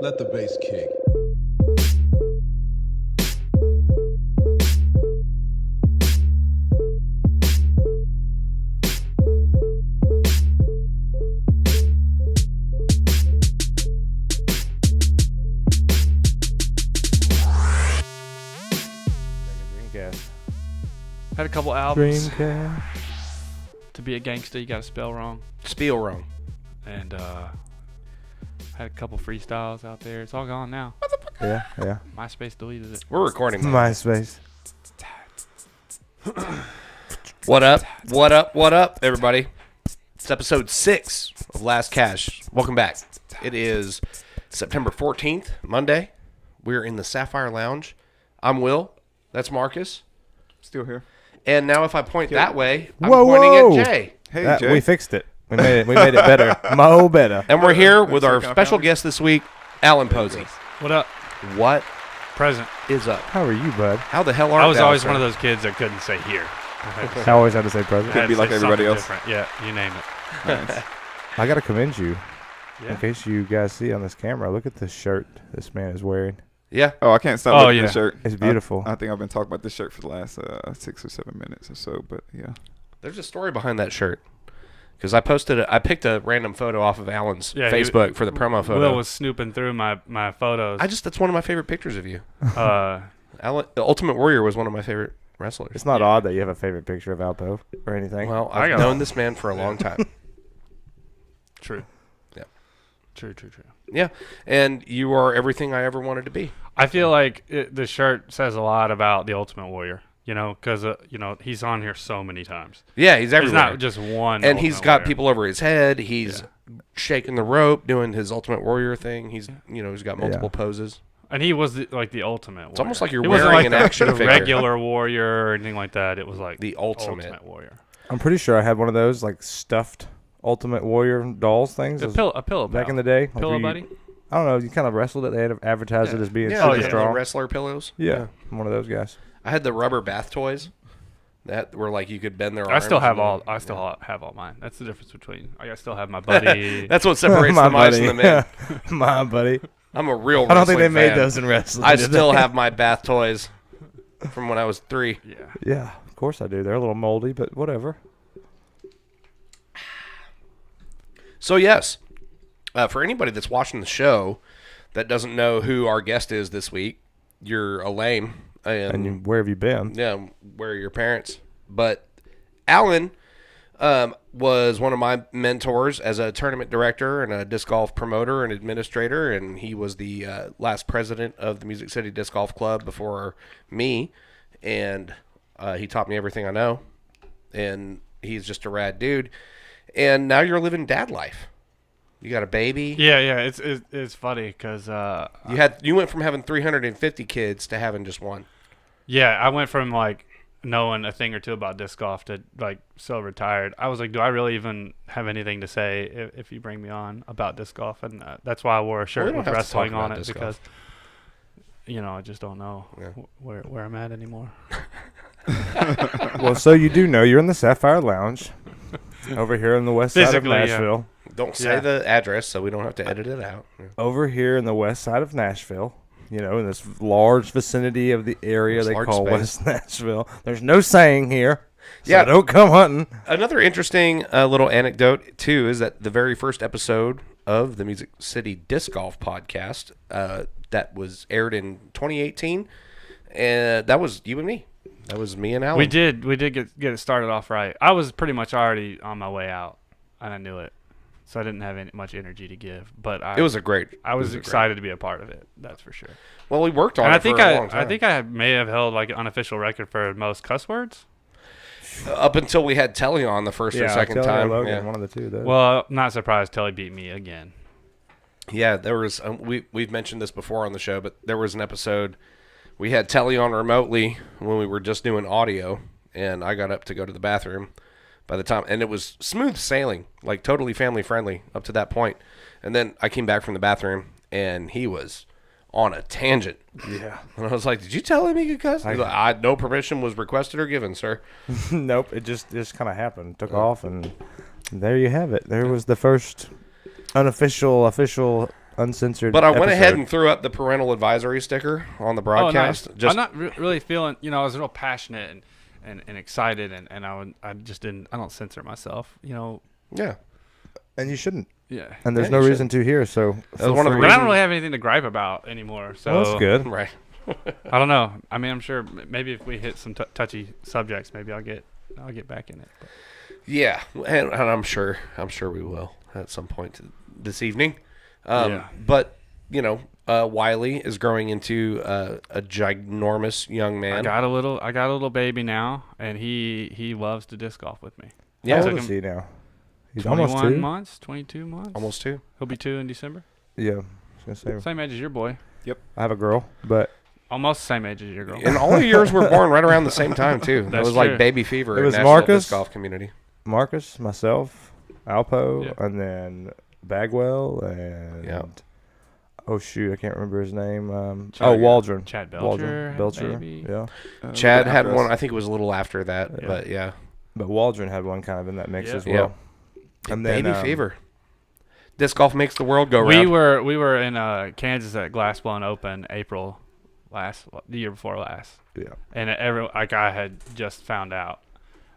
Let the bass kick. Had a couple albums. Dreamcast. To be a gangster, you got to spell wrong. Spiel wrong. And had a couple freestyles out there. It's all gone now. Yeah. MySpace deleted it. We're recording. MySpace. What up, everybody? It's episode 6 of Last Cash. Welcome back. It is September 14th, Monday. We're in the Sapphire Lounge. I'm Will. That's Marcus. Still here. And now if I point that way, I'm Whoa, pointing whoa. at Jay. Hey, Jay. We fixed it. We made it better. Mo better. And we're here with our Can I special pound it? guest this week, Alan Posey. What up? What Present. is up? How are you, bud? How the hell are I was thou, always sir? one of those kids that couldn't say here. I always had to say present. Could be like everybody else. Different. Yeah, you name it. Nice. I got to commend you. Yeah. In case you guys see on this camera, look at the shirt this man is wearing. Yeah. Oh, I can't stop Oh, looking at yeah. the shirt. It's beautiful. I think I've been talking about this shirt for the last 6 or 7 minutes or so, but yeah. There's a story behind that shirt. Because I picked a random photo off of Alan's Yeah, Facebook for the promo photo. Will was snooping through my photos. That's one of my favorite pictures of you. Uh, Alan, the Ultimate Warrior was one of my favorite wrestlers. It's not odd that you have a favorite picture of Alpo or anything. Well, I I've got known this man for a long time. true. Yeah. True. Yeah, and you are everything I ever wanted to be. I feel like the shirt says a lot about the Ultimate Warrior. You know, because he's on here so many times. Yeah, he's He's everywhere. not just one. And he's Ultimate got Warrior. people over his head. He's shaking the rope, doing his Ultimate Warrior thing. He's got multiple poses. And he was the ultimate warrior. It's almost like you're It wasn't wearing like an action the figure. regular warrior or anything like that. It was like The ultimate. warrior. I'm pretty sure I had one of those like stuffed Ultimate Warrior dolls things. A pillow back pal. in the day. Like Pillow you- buddy. I don't know. You kind of wrestled it. They had advertised it as being Yeah, super the strong. wrestler pillows. Yeah, I'm one of those guys. I had the rubber bath toys that were like you could bend their I arms. still have and- have all mine. That's the difference between. I still have my buddy. That's what separates My the mice buddy. and the men. My buddy. I'm a real I don't think they wrestling made fan. those in wrestling. I did still they? have my bath toys from when I was 3. yeah. Yeah, of course I do. They're a little moldy, but whatever. So yes, for anybody that's watching the show that doesn't know who our guest is this week, you're a lame. And where have you been? Yeah, where are your parents? But Alan was one of my mentors as a tournament director and a disc golf promoter and administrator, and he was the last president of the Music City Disc Golf Club before me, and he taught me everything I know, and he's just a rad dude. And now you're living dad life. You got a baby. Yeah. It's funny because You went from having 350 kids to having just one. yeah, I went from like knowing a thing or two about disc golf to like so retired. I was like, do I really even have anything to say if you bring me on about disc golf? And that's why I wore a shirt don't with have to wrestling talk on about it disc because I just don't know where I'm at anymore. Well, so you do know you're in the Sapphire Lounge over here on the west side of Physically, yeah. Nashville. Don't say the address so we don't have to edit it out. Yeah. Over here in the west side of Nashville, in this large vicinity of the area This they large call space. West Nashville. There's no saying here. So Yeah. don't come hunting. Another interesting little anecdote, too, is that the very first episode of the Music City Disc Golf podcast that was aired in 2018, and that was you and me. That was me and Alan. We did get it started off right. I was pretty much already on my way out, and I knew it, so I didn't have much energy to give. But It was a great. I was excited to be a part of it. That's for sure. Well, we worked on And it I think for a long time. I think I may have held like an unofficial record for most cuss words. Up until we had Telly on the first or second Kelly or time. Logan, Yeah. one of the two. Though. Well, not surprised Telly beat me again. Yeah, there was. We've mentioned this before on the show, but there was an episode we had Telly on remotely when we were just doing audio, and I got up to go to the bathroom. By the time, and it was smooth sailing, like totally family friendly up to that point. And then I came back from the bathroom, and he was on a tangent. Yeah. And I was like, "Did you tell him he could cuss?" He's like, "No permission was requested or given, sir." Nope. It just kind of happened. Took off, and there you have it. There was the first official uncensored. But I went ahead episode. and threw up the parental advisory sticker on the Oh, broadcast. nice. Just I'm not really feeling. I was real passionate and excited, and I just didn't. I don't censor myself. yeah. And you shouldn't. Yeah. And there's Yeah, no you reason to here. So That was one of the feel But I free. don't really have anything to gripe about anymore. So Well, that's good. Right. I don't know. I mean, I'm sure maybe if we hit some touchy subjects, maybe I'll get back in it. But. Yeah, and I'm sure we will at some point this evening. Yeah. But Wiley is growing into a ginormous young man. I got a little baby now, and he loves to disc golf with me. Yeah, How Took old is him he now? He's 21 almost 2. months, 22 months. almost 2. He'll be 2 in December. Yeah. I was gonna say Same age as your boy. I have a girl, but Almost the same age as your girl. And all of yours were born right around the same time too. That That's was like true. baby fever It in was National Marcus. Disc Golf community. Marcus, myself, Alpo, Yeah. and then Bagwell, and Yeah. oh shoot, I can't remember his name. Chad- Waldron. Chad Belcher. Waldron. had a Belcher. baby. Yeah. Chad had After one. us. I think it was a little after that, Yeah. but yeah. But Waldron had one kind of in that mix Yeah. as well. And then Baby fever. Disc golf makes the world go We round. were in Kansas at Glassblown Open the year before last, Yeah. and I had just found out,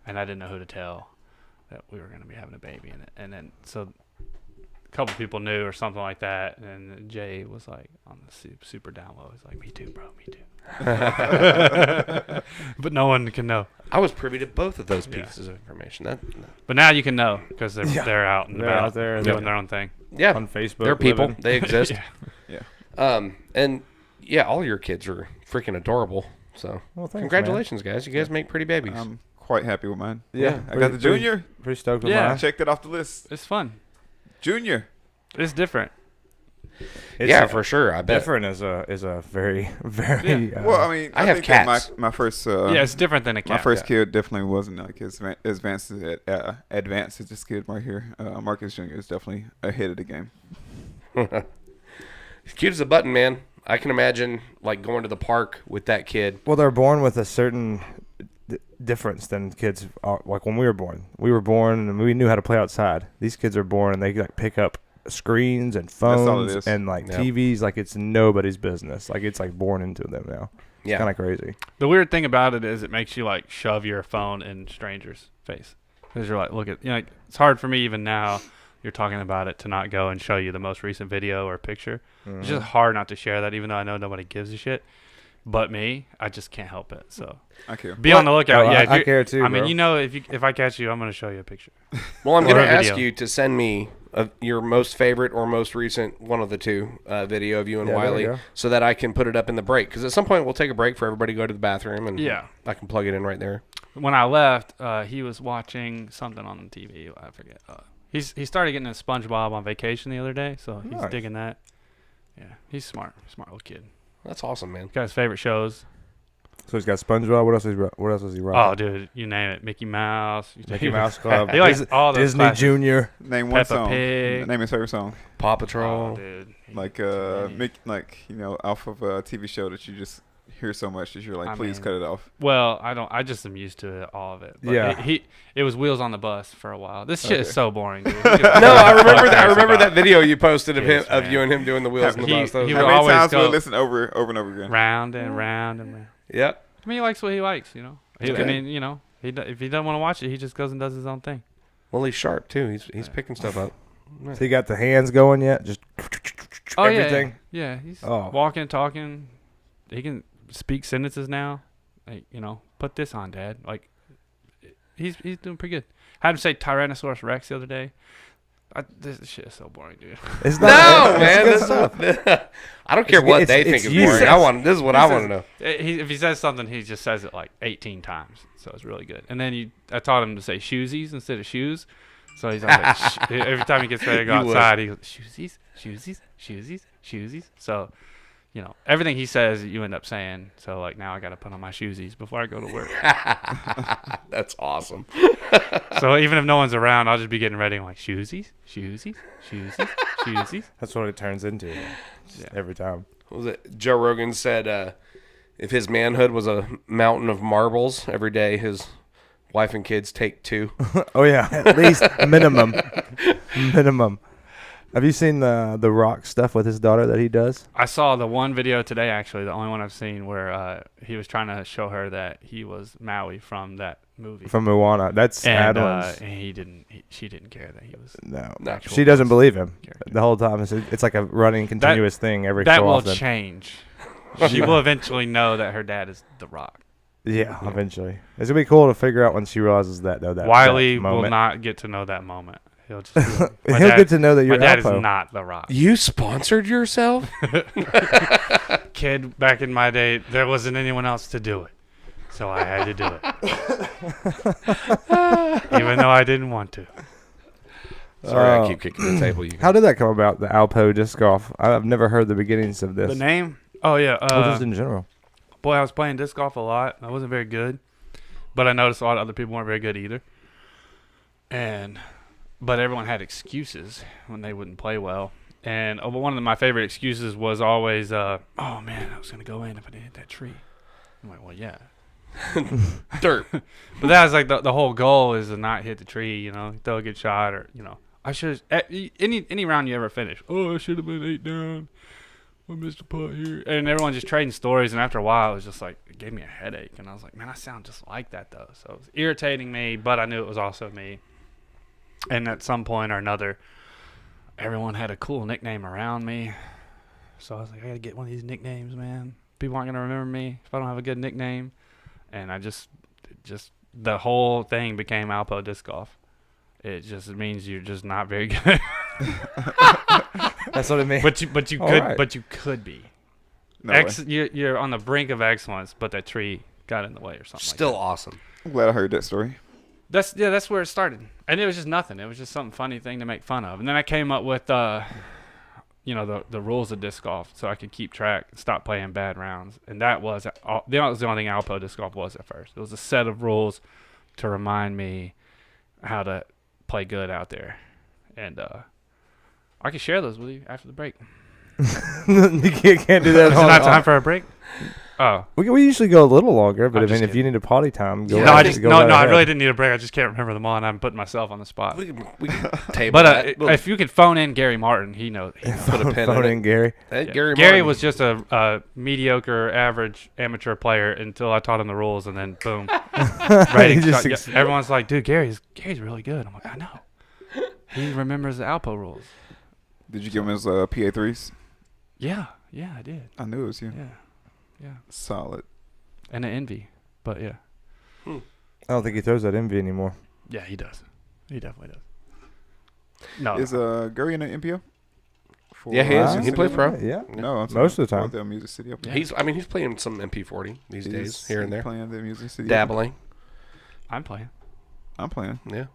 and I didn't know who to tell that we were going to be having a baby, and then so a couple people knew or something like that, and Jay was like on the super down low. He's like, "Me too, bro, me too." But no one can know. I was privy to both of those Yeah. pieces of information. But now you can know because they're out and They're about out there, doing they're- their own thing. Yeah, On Facebook. they're people. living. They exist. Yeah. And yeah, all your kids are freaking adorable. So Well, thanks, congratulations, guys. You guys make pretty babies. I'm quite happy with mine. Yeah. I got the junior. Pretty stoked with Yeah. I mine. checked it off the list. It's fun. Junior. It's different. It's yeah, for sure. I bet. different is a very very. Well, I mean, I have think that cats. My first. Yeah, it's different than a cat. My first kid definitely wasn't like as advanced as this kid right here. Marcus Jr. is definitely ahead of the game. Cute as a button, man. I can imagine like going to the park with that kid. Well, they're born with a certain difference than kids are. Like when we were born and we knew how to play outside. These kids are born and they like pick up screens and all it phones is. and like Yeah. TVs like it's nobody's business. Like it's like born into them now. Yeah. Kind of crazy. The weird thing about it is it makes you like shove your phone in strangers' face because you're like, look at like it's hard for me even now. You're talking about it to not go and show you the most recent video or picture. It's just hard not to share that, even though I know nobody gives a shit. But me, I just can't help it. So I care. be on the lookout. Oh, yeah, if I you- care too, I mean, bro. if I catch you, I'm gonna show you a picture. Well, I'm Or going to a ask video. you to send me your most favorite or most recent, one of the two, video of you and Yeah, there we Wiley, go. so that I can put it up in the break. Because at some point we'll take a break for everybody to go to the bathroom, and Yeah. I can plug it in right there. When I left, he was watching something on the TV. I forget. He started getting a SpongeBob on vacation the other day, so he's Nice. digging that. Yeah, he's smart little kid. That's awesome, man. Got his favorite shows. So he's got SpongeBob. What else is he Oh, rocking? dude, you name it. Mickey Mouse. Mickey Mouse Club. He likes all those Disney classics. Junior. Name one Peppa song. Pig. Name his favorite song. Paw Oh, Patrol. dude. Like off of a TV show that you just hear so much that you're like, I please mean- cut it off. Well, I don't. I just am used to it, all of it. But Yeah. It was Wheels on the Bus for a while. This shit is Okay. so boring, dude. No, I remember that. I remember that video you posted of Yes, him, of man. you and him doing the wheels in the He- bus. That was he How would many always times will go- I listen over and over again? Round and round and round. yeah. I mean, he likes what he likes, you know. I Okay. mean, you know, if he doesn't want to watch it, he just goes and does his own thing. Well, he's sharp too. He's picking stuff up. So he got the hands going yet? Just Oh everything. yeah. He's Oh. walking, talking. He can speak sentences now. Like, you know, put this on, Dad. Like, he's doing pretty good. Had him say Tyrannosaurus Rex the other day. This shit is so boring, dude. It's No, not, man. it's This, good stuff. I don't care It's- what it's- they it's think is you. boring. This is what I want to know. If he says something, he just says it like 18 times. So it's really good. And then I taught him to say shoesies instead of shoes. So he's always like, every time he gets ready to go You would. outside, he goes, shoesies, shoesies, shoesies, shoesies. So, you know, everything he says, you end up saying. So, like, now I got to put on my shoesies before I go to work. That's awesome. So even if no one's around, I'll just be getting ready. I'm like, shoesies, shoesies, shoesies, shoesies. That's what it turns into every time. What was it? Joe Rogan said if his manhood was a mountain of marbles, every day his wife and kids take 2. Oh yeah, at least minimum. Have you seen the rock stuff with his daughter that he does? I saw the one video today, actually, the only one I've seen, where he was trying to show her that he was Maui from that movie. From Moana. That's and Adeline's. she didn't care that he was. No. actual She doesn't believe him. character. The whole time. It's like a running, continuous thing every That so will often. change. She will eventually know that her dad is The Rock. Yeah, eventually. It's going to be cool to figure out when she realizes that, though. Wiley that will moment. not get to know that moment. He'll just be like, He'll "My dad- get to know that you're my dad Alpo. is not The Rock. You sponsored yourself? Kid, back in my day, there wasn't anyone else to do it. So I had to do it. Even though I didn't want to. Sorry, I keep kicking the table. You How did that come about, the Alpo disc golf? I've never heard the beginnings of this. The name? Oh, yeah. Or just in general. Boy, I was playing disc golf a lot. I wasn't very good. But I noticed a lot of other people weren't very good either. But everyone had excuses when they wouldn't play well. And one of my favorite excuses was always, oh, man, I was going to go in if I didn't hit that tree. I'm like, well, yeah. dirt. But that was like the whole goal is to not hit the tree, you know, throw a good shot or, you know. I should any round you ever finish. Oh, I should have been 8 down. I missed a putt here. And everyone just trading stories. And after a while, it was just like, it gave me a headache. And I was like, man, I sound just like that, though. So it was irritating me, but I knew it was also me. And at some point or another, everyone had a cool nickname around me. So I was like, I got to get one of these nicknames, man. People aren't going to remember me if I don't have a good nickname. And I just the whole thing became Alpo Disc Golf. It just means you're just not very good. That's what it means. But you All could right. but you could be. No way. You're on the brink of excellence, but that tree got in the way or something. Still like awesome. I'm glad I heard that story. that. That's where it started, and it was just nothing. It was just some funny thing to make fun of, and then I came up with the rules of disc golf, so I could keep track, and stop playing bad rounds, and that was the only thing Alpo Disc Golf was at first. It was a set of rules to remind me how to play good out there, and I can share those with you after the break. You can't do that. Is it not time for a break? Oh. We usually go a little longer, but I'm I mean, just if you need a potty time, go. Yeah, No, right- I go right I ahead. really didn't need a break. I just can't remember them all, and I'm putting myself on the spot. We can table But that. if you could phone in Gary Martin, he knows. Put a pin Phone in in it. Gary. Hey, Yeah. Gary Gary Martin. was just a mediocre, average amateur player until I taught him the rules, and then boom, He just everyone's like, "Dude, Gary's really good." I'm like, "I know." He remembers the Alpo rules. Did you give him his PA3s? Yeah, I did. I knew it was you. Yeah, Solid. and an envy, but yeah, I don't think he throws that envy anymore. yeah, he does. He definitely does. No, Is Gary in the MPO? Yeah, he is. Wow. He plays pro. Yeah. No, I'm Most of the saying time. The Music City up there. Yeah. He's playing some MP40 these days, Is here he and there. Playing the Music City. Dabbling. I'm playing. I'm playing. Yeah.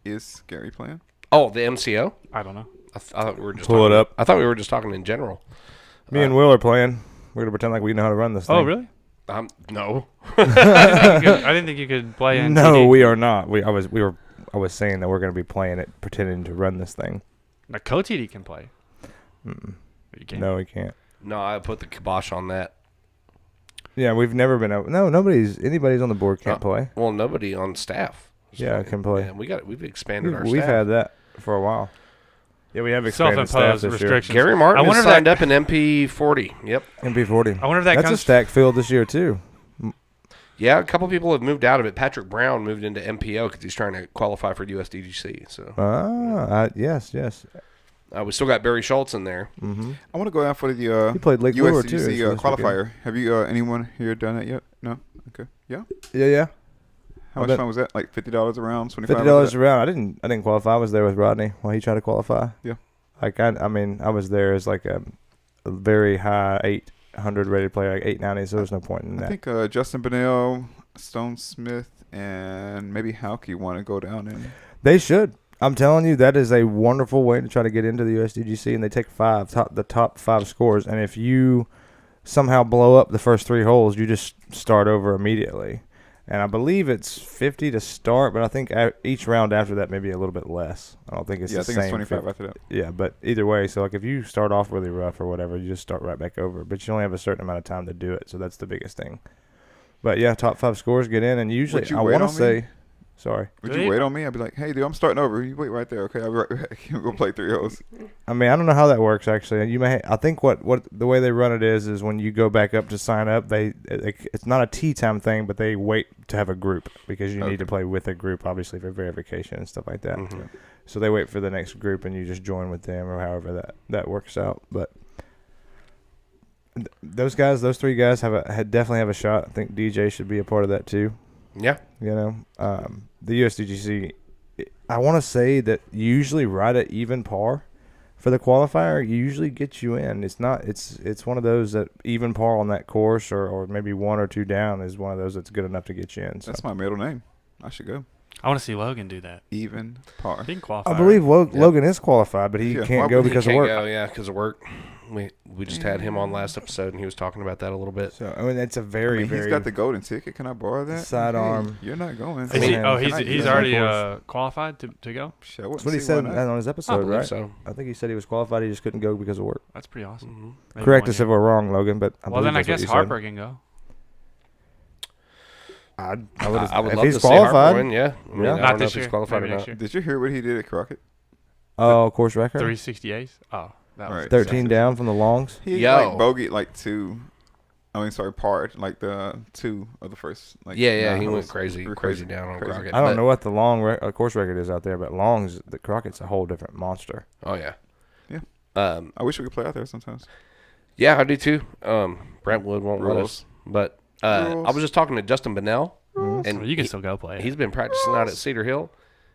Is Gary playing? Oh, the MCO? I don't know. I thought we were just Pull it talking- up. I thought we were just talking in general. Me and Will are playing. We're gonna pretend like we know how to run this thing. Oh, really? No. I didn't think you could play in. No, TD. we are not. I was saying that we're gonna be playing it, pretending to run this thing. Now, Co-TD can play. Mm-mm. You can't. No, we can't. No, I put the kibosh on that. Yeah, we've never been able. No, anybody's on the board can't play. Well, nobody on staff. is Yeah, playing. can play. Yeah, we've expanded our We've staff. had that for a while. Yeah, we have expanded staff Self-imposed this year. restrictions. Gary Martin I wonder is if that- signed up in MP40. Yep. MP40. I wonder if that That's a comes. stack field this year too. Yeah, a couple people have moved out of it. Patrick Brown moved into MPO because he's trying to qualify for USDGC. So Yes. we still got Barry Schultz in there. Mm-hmm. I want to go out for the He played Lake Lure too. USDGC this weekend. qualifier. Have you anyone here done that yet? No. Okay. Yeah. Yeah. How much bet- fun was that? Like $50 a round, $25. $50 a round. I didn't qualify. I was there with Rodney while he tried to qualify. Yeah. Like I was there as like a very high 800 rated player, like 890. So there's no point in I that. think Justin Bonnell, Stone Smith, and maybe Halke want to go down and They should. I'm telling you, that is a wonderful way to try to get into the USDGC, and they take the top 5 scores. And if you somehow blow up the first 3 holes, you just start over immediately. And I believe it's 50 to start, but I think each round after that may be a little bit less. I don't think it's I the think same. it's 25 50. after that. Yeah, but either way, so like if you start off really rough or whatever, you just start right back over. But you only have a certain amount of time to do it, so that's the biggest thing. But yeah, top 5 scores get in, and usually Would you I wait want to on me? say Sorry. Would you wait on me? I'd be like, hey, dude, I'm starting over. You wait right there, okay? I'll be right back. We'll play 3 holes. I mean, I don't know how that works actually. I think what the way they run it is when you go back up to sign up, it's not a tee time thing, but they wait to have a group because you need to play with a group, obviously for verification and stuff like that. Mm-hmm. So they wait for the next group and you just join with them or however that works out. But those 3 guys definitely have a shot. I think DJ should be a part of that too. Yeah. You know, the USDGC, I want to say that usually right at even par for the qualifier usually gets you in. It's not. It's one of those that even par on that course or maybe 1 or 2 down is one of those that's good enough to get you in. So. That's my middle name. I should go. I want to see Logan do that. Even par. He can qualify. I believe Logan is qualified, but he can't go because of work. Because of work. We just had him on last episode, and he was talking about that a little bit. So I mean, it's a very he's got the golden ticket. Can I borrow that? Sidearm. You're not going. He's already qualified to go. That's what he said on his episode, right? So. I think he said he was qualified. He just couldn't go because of work. That's pretty awesome. Mm-hmm. Correct us if we're wrong, Logan. But then I guess Harper can go. I would love if he's to qualified. See Harper win, yeah. I mean, Not I don't know this if he's year. qualified Maybe or next not. year. Did you hear what he did at Crockett? Oh, course record. 368. Oh, that was Right. 13 down from the longs. He Yo. bogeyed 2. I mean, sorry, parred the 2 of the first. He went crazy down on Crockett. I don't know what the course record is out there, but longs, the Crockett's a whole different monster. Oh yeah. Yeah. I wish we could play out there sometimes. Yeah, I do too. Brentwood won't let us, but I Rules. was just talking to Justin Bennell, and you can still go play. He's been practicing out at Cedar Hill.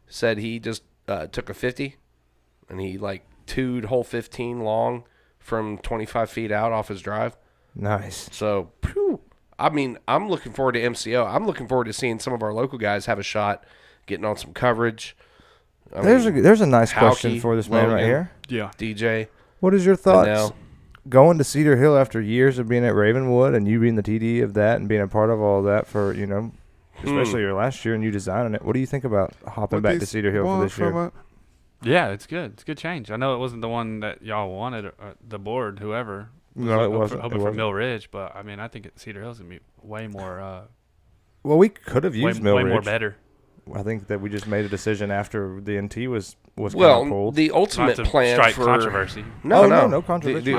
Said he just took a 50, and he 2'd hole 15 long from 25 feet out off his drive. Nice. So, I mean, I'm looking forward to MCO. I'm looking forward to seeing some of our local guys have a shot, getting on some coverage. There's a nice question Howkey, for this man right Logan, here. Yeah. DJ. What is your thoughts? Bennell. Going to Cedar Hill after years of being at Ravenwood and you being the TD of that and being a part of all of that for, especially your last year and you designing it. What do you think about hopping back to Cedar Hill for this year? Yeah, it's good. It's a good change. I know it wasn't the one that y'all wanted, the board, whoever. No, it wasn't. Hoping for Mill Ridge, but I mean, I think Cedar Hill's going to be way more. Well, we could have used Mill way Ridge. more better. I think that we just made a decision after the NT was kind of pulled. The ultimate plan for controversy. No controversy.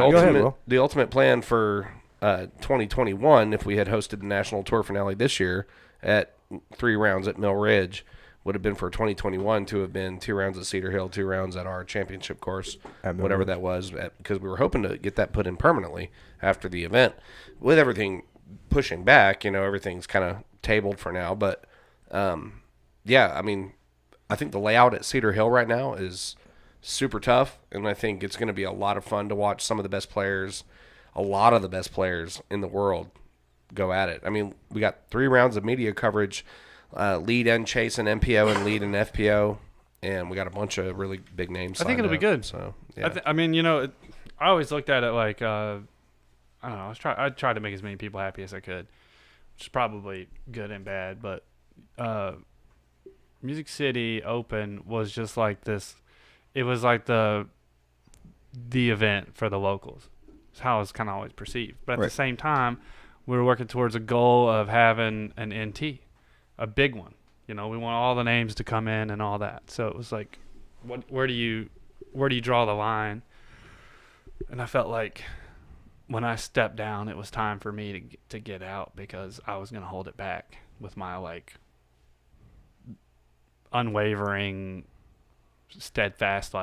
The ultimate plan for 2021, if we had hosted the National Tour finale this year at 3 rounds at Mill Ridge, would have been for 2021 to have been 2 rounds at Cedar Hill, 2 rounds at our championship course, whatever that was, because we were hoping to get that put in permanently after the event. With everything pushing back, everything's kind of tabled for now, but. Yeah, I mean, I think the layout at Cedar Hill right now is super tough, and I think it's going to be a lot of fun to watch some of the best players, a lot of the best players in the world go at it. I mean, we got 3 rounds of media coverage, lead and chase and MPO and lead and FPO, and we got a bunch of really big names. I think it'll be good. So, yeah. I mean, I always looked at it like, I don't know, I tried to make as many people happy as I could, which is probably good and bad, but Music City Open was just like this. It was like the event for the locals. It's how it's kind of always perceived. But at the same time, we were working towards a goal of having an NT, a big one. We want all the names to come in and all that. So it was like, where do you draw the line? And I felt like when I stepped down, it was time for me to get out because I was going to hold it back with my unwavering, steadfast,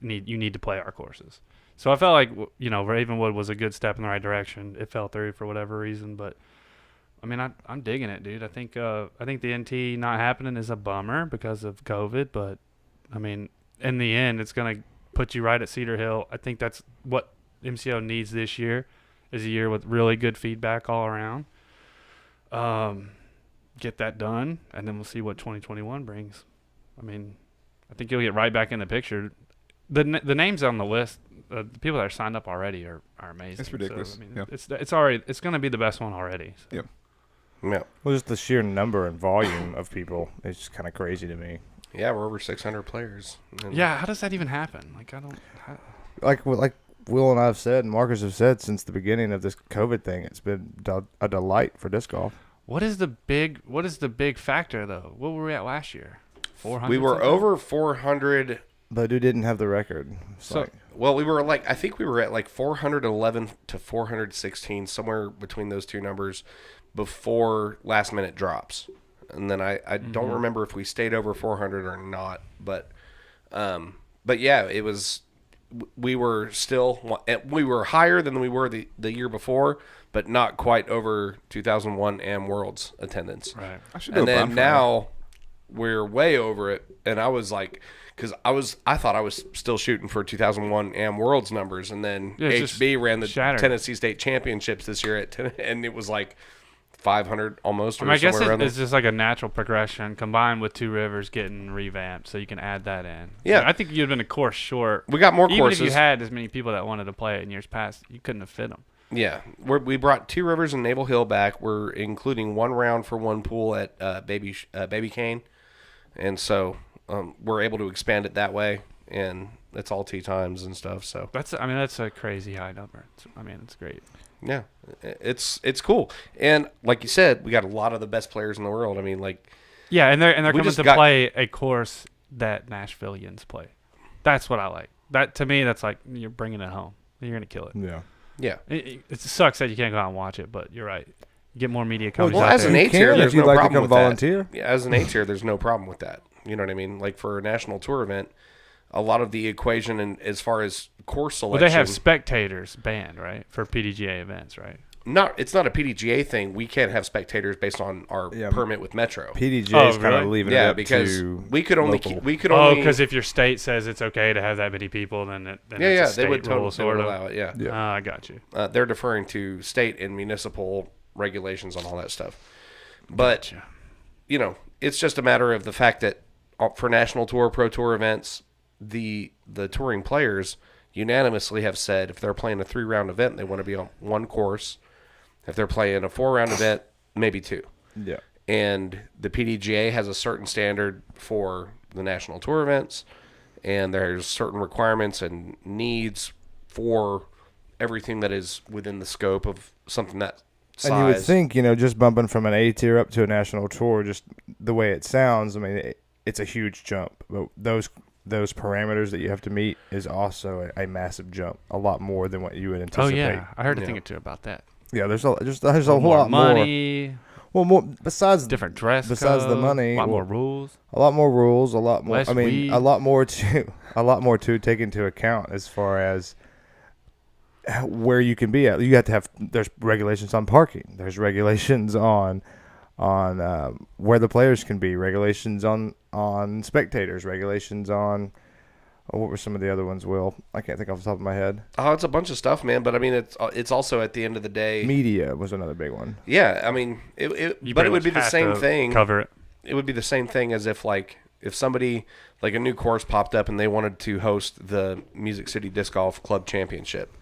you need to play our courses. So I felt like Ravenwood was a good step in the right direction. It fell through for whatever reason, but I mean I'm digging it, dude. I think the NT not happening is a bummer because of COVID, but I mean in the end it's gonna put you right at Cedar Hill. I think that's what MCO needs this year, is a year with really good feedback all around. Get that done, and then we'll see what 2021 brings. I mean, I think you'll get right back in the picture. The names on the list, the people that are signed up already are amazing. It's ridiculous. So, I mean, it's going to be the best one already. So. Yep. Yeah. Well, just the sheer number and volume of people is just kind of crazy to me. Yeah, we're over 600 players. Yeah, how does that even happen? Like Will and I have said, and Marcus have said since the beginning of this COVID thing, it's been a delight for disc golf. What is the big factor though? What were we at last year? 400. We were something? over 400. But who didn't have the record? So Well, we were I think we were at like 411 to 416, somewhere between those two numbers before last minute drops. And then I don't remember if we stayed over 400 or not, but yeah, it was, we were higher than we were the year before, but not quite over 2001 Am Worlds attendance. right. I should do And a then bonfire. now we're way over it, and I was like, because I thought I was still shooting for 2001 Am Worlds numbers, and then Yeah, it's just HB ran the shattered. Tennessee State Championships this year and it was like 500 almost. I Or mean, I guess somewhere around it's there. just like a natural progression combined with Two Rivers getting revamped, so you can add that in. Yeah. I think you'd been a course short. We got more Even courses. if you had as many people that wanted to play it in years past, you couldn't have fit them. Yeah, we brought Two Rivers and Naval Hill back. We're including one round for one pool at Baby Cane, and so we're able to expand it that way. And it's all tee times and stuff. So That's a crazy high number. It's great. yeah, it's cool. And like you said, we got a lot of the best players in the world. I mean, like, Yeah, and they're We coming just to got- play a course that Nashvilleians play. That's what I like. That to me, that's like you're bringing it home. You're gonna kill it. Yeah. yeah. It sucks that you can't go out and watch it, but you're right. You get more media coverage. Well, out as there. an A tier, can there's if you'd no like to problem come with volunteer. that. Yeah, as an A tier, there's no problem with that. You know what I mean? Like for a national tour event, a lot of the equation and as far as course Well, selection, they have spectators banned, right, for PDGA events, right? it's not a PDGA thing. We can't have spectators based on our Yeah, permit with Metro. PDG's Oh, kind of really? leaving Yeah, it up because to we could only local. Because if your state says it's okay to have that many people, then it's a they state would rule, totally sort of. allow it. Yeah, Yeah. I got you. they're deferring to state and municipal regulations on all that stuff. But Gotcha. you know, it's just a matter of the fact that for national tour, pro tour events, the touring players unanimously have said if they're playing a 3-round event, they want to be on one course. If they're playing a 4-round event, maybe 2. Yeah. And the PDGA has a certain standard for the national tour events, and there's certain requirements and needs for everything that is within the scope of something that size. And you would think, just bumping from an A tier up to a national tour, just the way it sounds, I mean, it's a huge jump. But those parameters that you have to meet is also a massive jump, a lot more than what you would Oh anticipate. yeah, I heard a Yeah. thing or two about that. Yeah, there's a whole more lot money, more. Well, more besides different dress besides the code, money, a lot more well, rules. a lot more rules, a lot more. Less I mean, weed. a lot more to take into account as far as where you can be at. You have to have. There's regulations on parking. There's regulations on where the players can be. Regulations on spectators. Regulations on. What were some of the other ones, Will? I can't think off the top of my head. Oh, it's a bunch of stuff, man. But I mean, it's also at the end of the day. Media was another big one. Yeah, I mean, You but it pretty would be much the have same to thing. Cover it. It would be the same thing as if somebody like a new course popped up and they wanted to host the Music City Disc Golf Club Championship,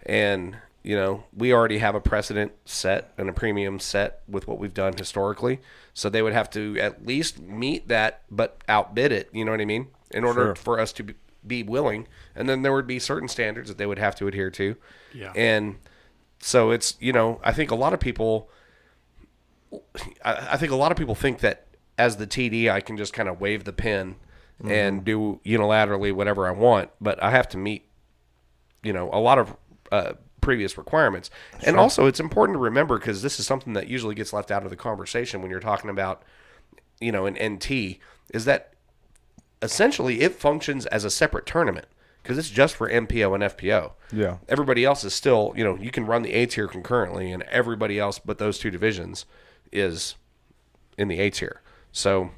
and we already have a precedent set and a premium set with what we've done historically, so they would have to at least meet that but outbid it. You know what I mean? In order Sure. for us to be willing, and then there would be certain standards that they would have to adhere to. Yeah. And so it's I think a lot of people think that as the TD I can just kind of wave the pen and do unilaterally whatever I want, but I have to meet a lot of previous requirements. And also it's important to remember, because this is something that usually gets left out of the conversation when you're talking about an NT, is that essentially it functions as a separate tournament because it's just for MPO and FPO. Yeah. Everybody else is still, you can run the A tier concurrently, and everybody else but those two divisions is in the A tier. So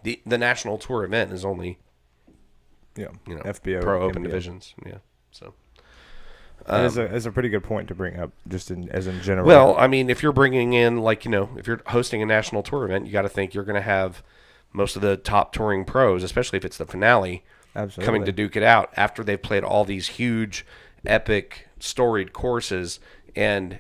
the national tour event is only Yeah. FPO FBO, pro open MBO. divisions. Yeah. So It's a pretty good point to bring up, just as in general. well, I mean, if you're bringing in if you're hosting a national tour event, you got to think you're going to have most of the top touring pros, especially if it's the finale, absolutely coming to duke it out after they've played all these huge, epic, storied courses. And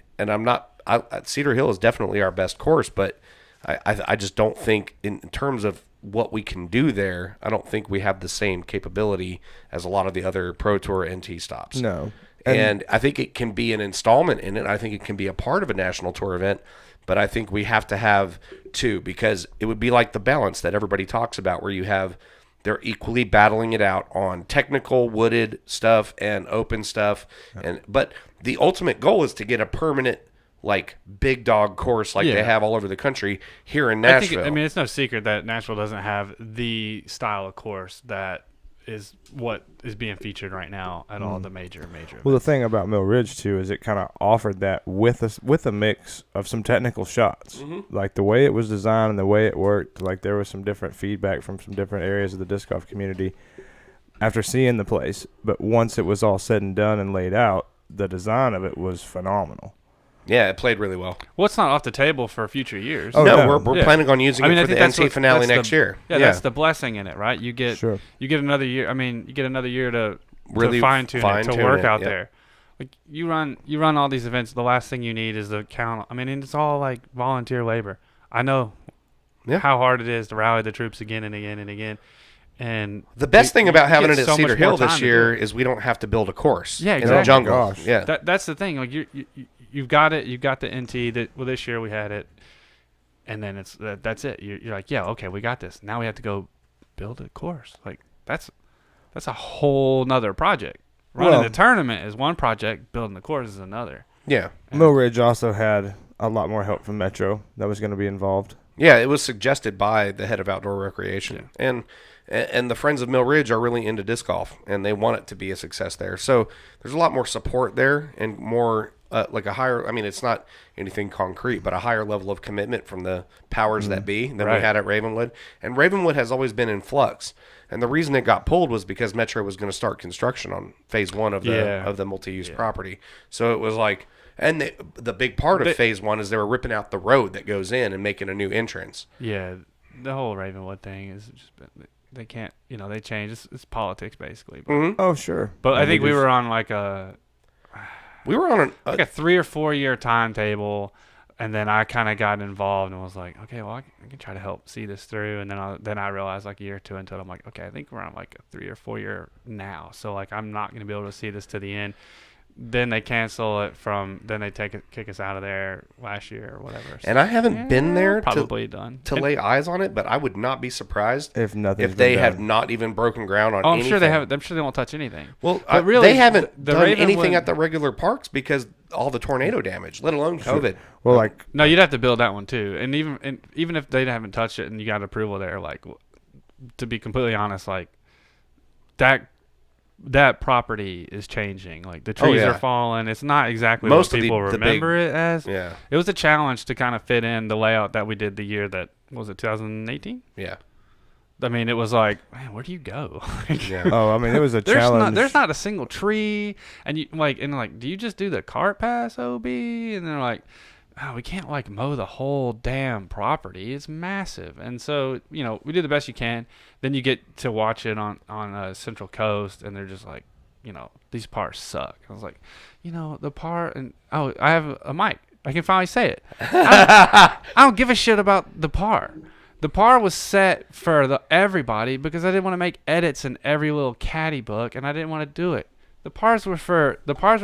Cedar Hill is definitely our best course, but I just don't think in terms of what we can do there, I don't think we have the same capability as a lot of the other Pro Tour NT stops. No. And I think it can be an installment in it. I think it can be a part of a national tour event. But I think we have to have two, because it would be like the balance that everybody talks about, where you have they're equally battling it out on technical wooded stuff and open stuff. But the ultimate goal is to get a permanent, like, big dog course like they have all over the country here in Nashville. I mean, it's no secret that Nashville doesn't have the style of course that is what is being featured right now at all the major Well, the thing about Mill Ridge too is it kind of offered that with a mix of some technical shots. Like the way it was designed and the way it worked, like there was some different feedback from some different areas of the disc golf community after seeing the place. But once it was all said and done and laid out, the design of it was phenomenal. Yeah, it played really well. Well, it's not off the table for future years. Oh, no, no. we're planning on using it for the NC finale next year. Yeah, that's the blessing in it, right? You get Sure. you get another year. I mean, you get another year to Really fine tune it, to work out yeah. there. Like you run all these events. The last thing you need is the count. I mean, and it's all like volunteer labor. I know how hard it is to rally the troops again and again and again. And the best thing about having it at so Cedar much more Hill this time to year do it. is we don't have to build a course Yeah, in exactly. the jungle. Gosh. Yeah, that's the thing. Like you've got it. You've got the NT. That this year we had it, and then that's it. You're like, yeah, okay, we got this. Now we have to go build a course. Like that's a whole nother project. Running the tournament is one project. Building the course is another. yeah. Mill Ridge also had a lot more help from Metro that was going to be involved. Yeah, it was suggested by the head of outdoor recreation, and the Friends of Mill Ridge are really into disc golf, and they want it to be a success there. So there's a lot more support there, and more like a higher. I mean, it's not anything concrete, but a higher level of commitment from the powers that be than we had at Ravenwood. And Ravenwood has always been in flux, and the reason it got pulled was because Metro was going to start construction on phase 1 of the multi-use property. So it was like. And the big part of phase 1 is they were ripping out the road that goes in and making a new entrance. Yeah, the whole Ravenwood thing is just they can't. They change. It's politics basically. But, Oh, sure. but I think we were on like a 3 or 4 year timetable, and then I kind of got involved and was like, okay, well, I can try to help see this through. And then I realized like a year or two into it, I'm like, okay, I think we're on like a 3 or 4 year now. So like I'm not going to be able to see this to the end. Then they cancel it then they kick us out of there last year or whatever. So, And I haven't been there to lay eyes on it, but I would not be surprised if they have not even broken ground on anything. I'm sure they haven't. I'm sure they won't touch anything. Well, but really, they haven't done Ravenwood, anything at the regular parks because all the tornado damage, let alone COVID. Well, like no, you'd have to build that one too. And even if they haven't touched it and you got approval there, like to be completely honest, like that property is changing. Like the trees are falling. It's not exactly what people remember it as. Yeah. It was a challenge to kind of fit in the layout that we did the year that was it 2018. Yeah. I mean, it was like, man, where do you go? Yeah. Oh, I mean, it was a challenge. There's not a single tree, and do you just do the cart pass OB? And they're like, oh, we can't like mow the whole damn property. It's massive. And so, we do the best you can. Then you get to watch it on Central Coast, and they're just like, these pars suck. I was like, the par, and I have a mic. I can finally say it. I don't give a shit about the par. The par was set for everybody because I didn't want to make edits in every little caddy book, and I didn't want to do it. The pars were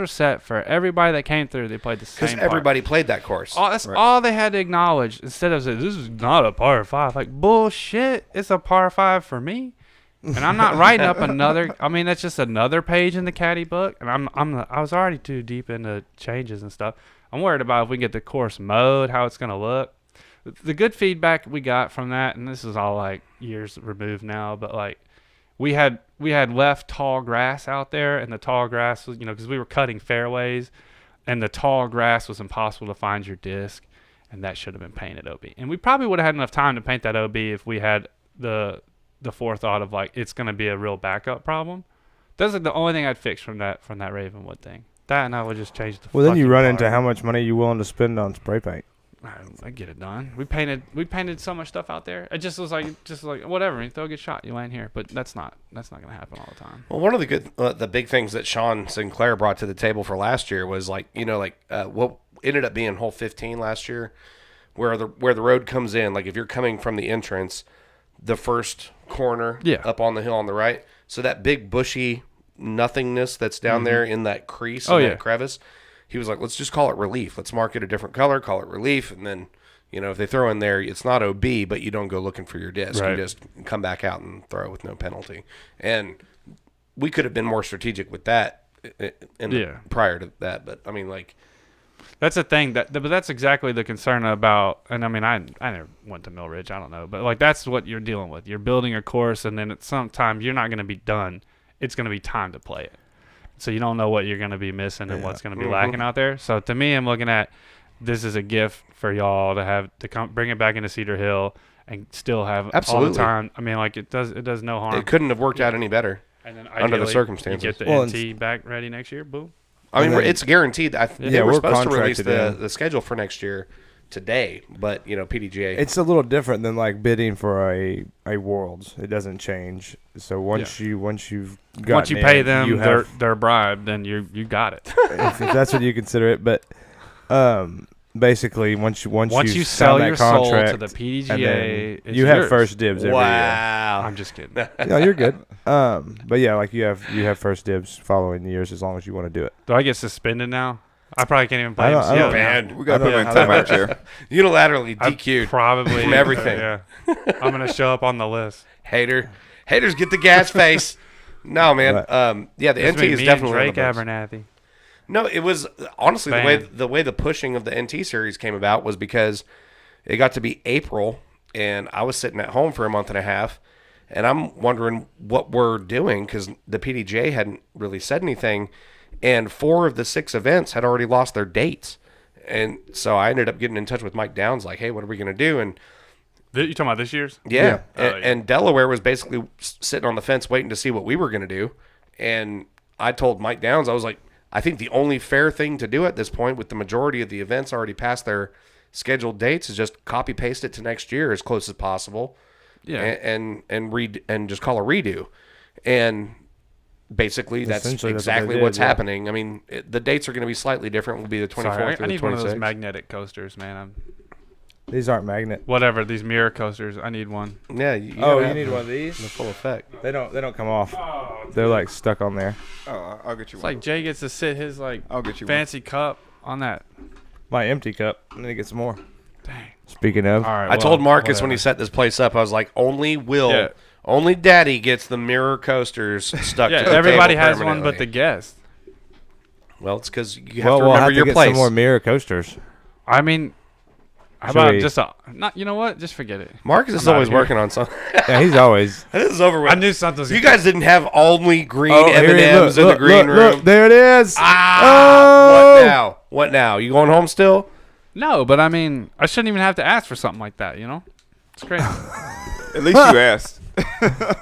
set for everybody that came through. They played the same. Because everybody played that course. That's all they had to acknowledge. Instead of saying this is not a par 5, like bullshit. It's a par 5 for me, and I'm not writing up another. I mean, that's just another page in the caddy book, and I was already too deep into changes and stuff. I'm worried about if we can get the course mode, how it's gonna look. The good feedback we got from that, and this is all like years removed now, but like. We had left tall grass out there, and the tall grass was, because we were cutting fairways, and the tall grass was impossible to find your disc, and that should have been painted OB. And we probably would have had enough time to paint that OB if we had the forethought of like it's going to be a real backup problem. That's like the only thing I'd fix from that Ravenwood thing. That and I would just change the. Well, then you run into how much money you willing to spend on spray paint. I get it done. We painted so much stuff out there. It just was like whatever. You throw a good shot, you land here. But that's not gonna happen all the time. Well, one of the big things that Sean Sinclair brought to the table for last year was what ended up being hole 15 last year, where the road comes in. Like if you're coming from the entrance, the first corner up on the hill on the right. So that big bushy nothingness that's down there in that crease Oh, and yeah. that crevice. He was like, let's just call it relief. Let's mark it a different color, call it relief, and then, you know, if they throw in there, it's not OB, but you don't go looking for your disc. Right. You just come back out and throw with no penalty. And we could have been more strategic with that prior to that, but I mean, like, That's the thing but that's exactly the concern about. And I mean, I never went to Mill Ridge. I don't know, but like that's what you're dealing with. You're building a course, and then at some time you're not going to be done. It's going to be time to play it. So you don't know what you're going to be missing and what's going to be lacking out there. So to me, I'm looking at this is a gift for y'all to have to come bring it back into Cedar Hill and still have all the time. I mean, like it does no harm. it couldn't have worked out any better. And then under the ideally, circumstances. you get the Well, NT back ready next year. Boom. I mean, it's guaranteed. They were we're supposed to release contracted the schedule for next year today, but, you know, PDGA. It's a little different than like bidding for a Worlds. It doesn't change. So once you've Pay them their bribe, then you got it. if that's what you consider it. But basically, once you sell your soul to the PDGA, it's you have yours. first dibs every year. Wow. I'm just kidding. No, you're good. But yeah, like you have first dibs following years as long as you want to do it. Do I get suspended now? I probably can't even play. I don't- MCL now. Banned. We got to put him in timeout chair. Unilaterally I've DQ'd. probably from everything. Yeah, I'm gonna show up on the list. Haters get the gas face. No, man. Right. Yeah, the It's NT me is and definitely Drake one of the best. Abernathy. No, it was honestly Banned. the way the pushing of the NT series came about was because it got to be April, and I was sitting at home for a month and a half, and I'm wondering what we're doing because the PDGA hadn't really said anything, and 4 of the 6 events had already lost their dates, and so I ended up getting in touch with Mike Downs, like, hey, what are we gonna do? And You talking about this year's? yeah. Oh, yeah. And Delaware was basically sitting on the fence waiting to see what we were going to do. And I told Mike Downs, I was like, I think the only fair thing to do at this point with the majority of the events already past their scheduled dates is just copy paste it to next year as close as possible. Yeah. And just call a redo. And basically that's Essentially, that's what exactly they did, what's yeah. happening. I mean, the dates are going to be slightly different. Will be the 24th Sorry, through I the need one of those 26th. magnetic coasters, man. These aren't magnet. Whatever these mirror coasters. I need one. Yeah. You Oh, gotta you have need the- one of these? The full effect. They don't come off. They're like stuck on there. Oh, I'll get you It's one. like Jay gets to sit his I'll get you fancy cup on that. My empty cup. And then he gets some more. Dang. Speaking of, All right. I told Marcus when he whatever. set this place up, I was like, Yeah. only Daddy gets the mirror coasters stuck Yeah, to the everybody table has one but the permanently. guest. Well, it's because you have well, to we'll remember have to your get place. some more mirror coasters. I mean, how Should about we- just not? You know what? Just forget it. Marcus is I'm always outta here. working on something. Yeah, he's always. This is over with. I knew something was You guys didn't have only green here he- M&Ms in the green room. Look, there it is. Ah, Oh! what now? What now? You going home still? No, but I mean, I shouldn't even have to ask for something like that. You know, it's crazy. At least you asked.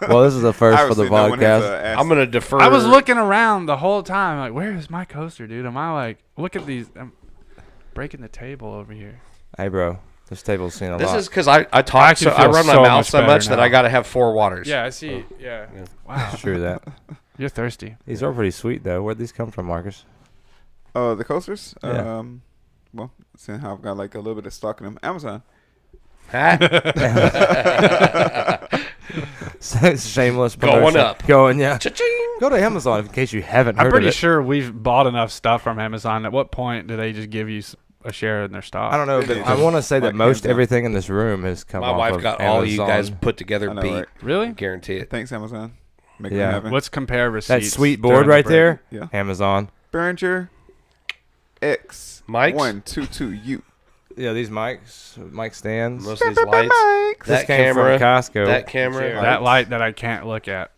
Well, this is the first for the Obviously, no one has, podcast. asked. I'm gonna defer. I was looking around the whole time, like, where is my coaster, dude? Am I like, look at these? I'm breaking the table over here. Hey, bro, this table's seen a This lot. is because I talk actually so I feel run my so mouth much so better much that now. I got to have 4 waters. Yeah, I see. Yeah. Wow, True that. you're thirsty. These are pretty sweet, though. Where'd these come from, Marcus? Oh, the coasters? Yeah. Well, seeing how I've got like a little bit of stock in them. Amazon. Shameless Going promotion. up. Going, yeah. Cha-ching. Go to Amazon in case you haven't heard I'm pretty of it. sure we've bought enough stuff from Amazon. At what point do they just give you a share in their stock? I don't know, but I want to say that Like most hands down. everything in this room has come My off wife of got Amazon. all you guys put together I know, beat. right? Really? Guarantee it. Thanks, Amazon. Make Yeah. it happen. Let's compare receipts. That sweet during board the right break. there, Yeah. Amazon. Behringer X Mics? 122U. Yeah, these mic stands. Most of these lights. This That came camera. from Costco. That camera. Chair. That light that I can't look at.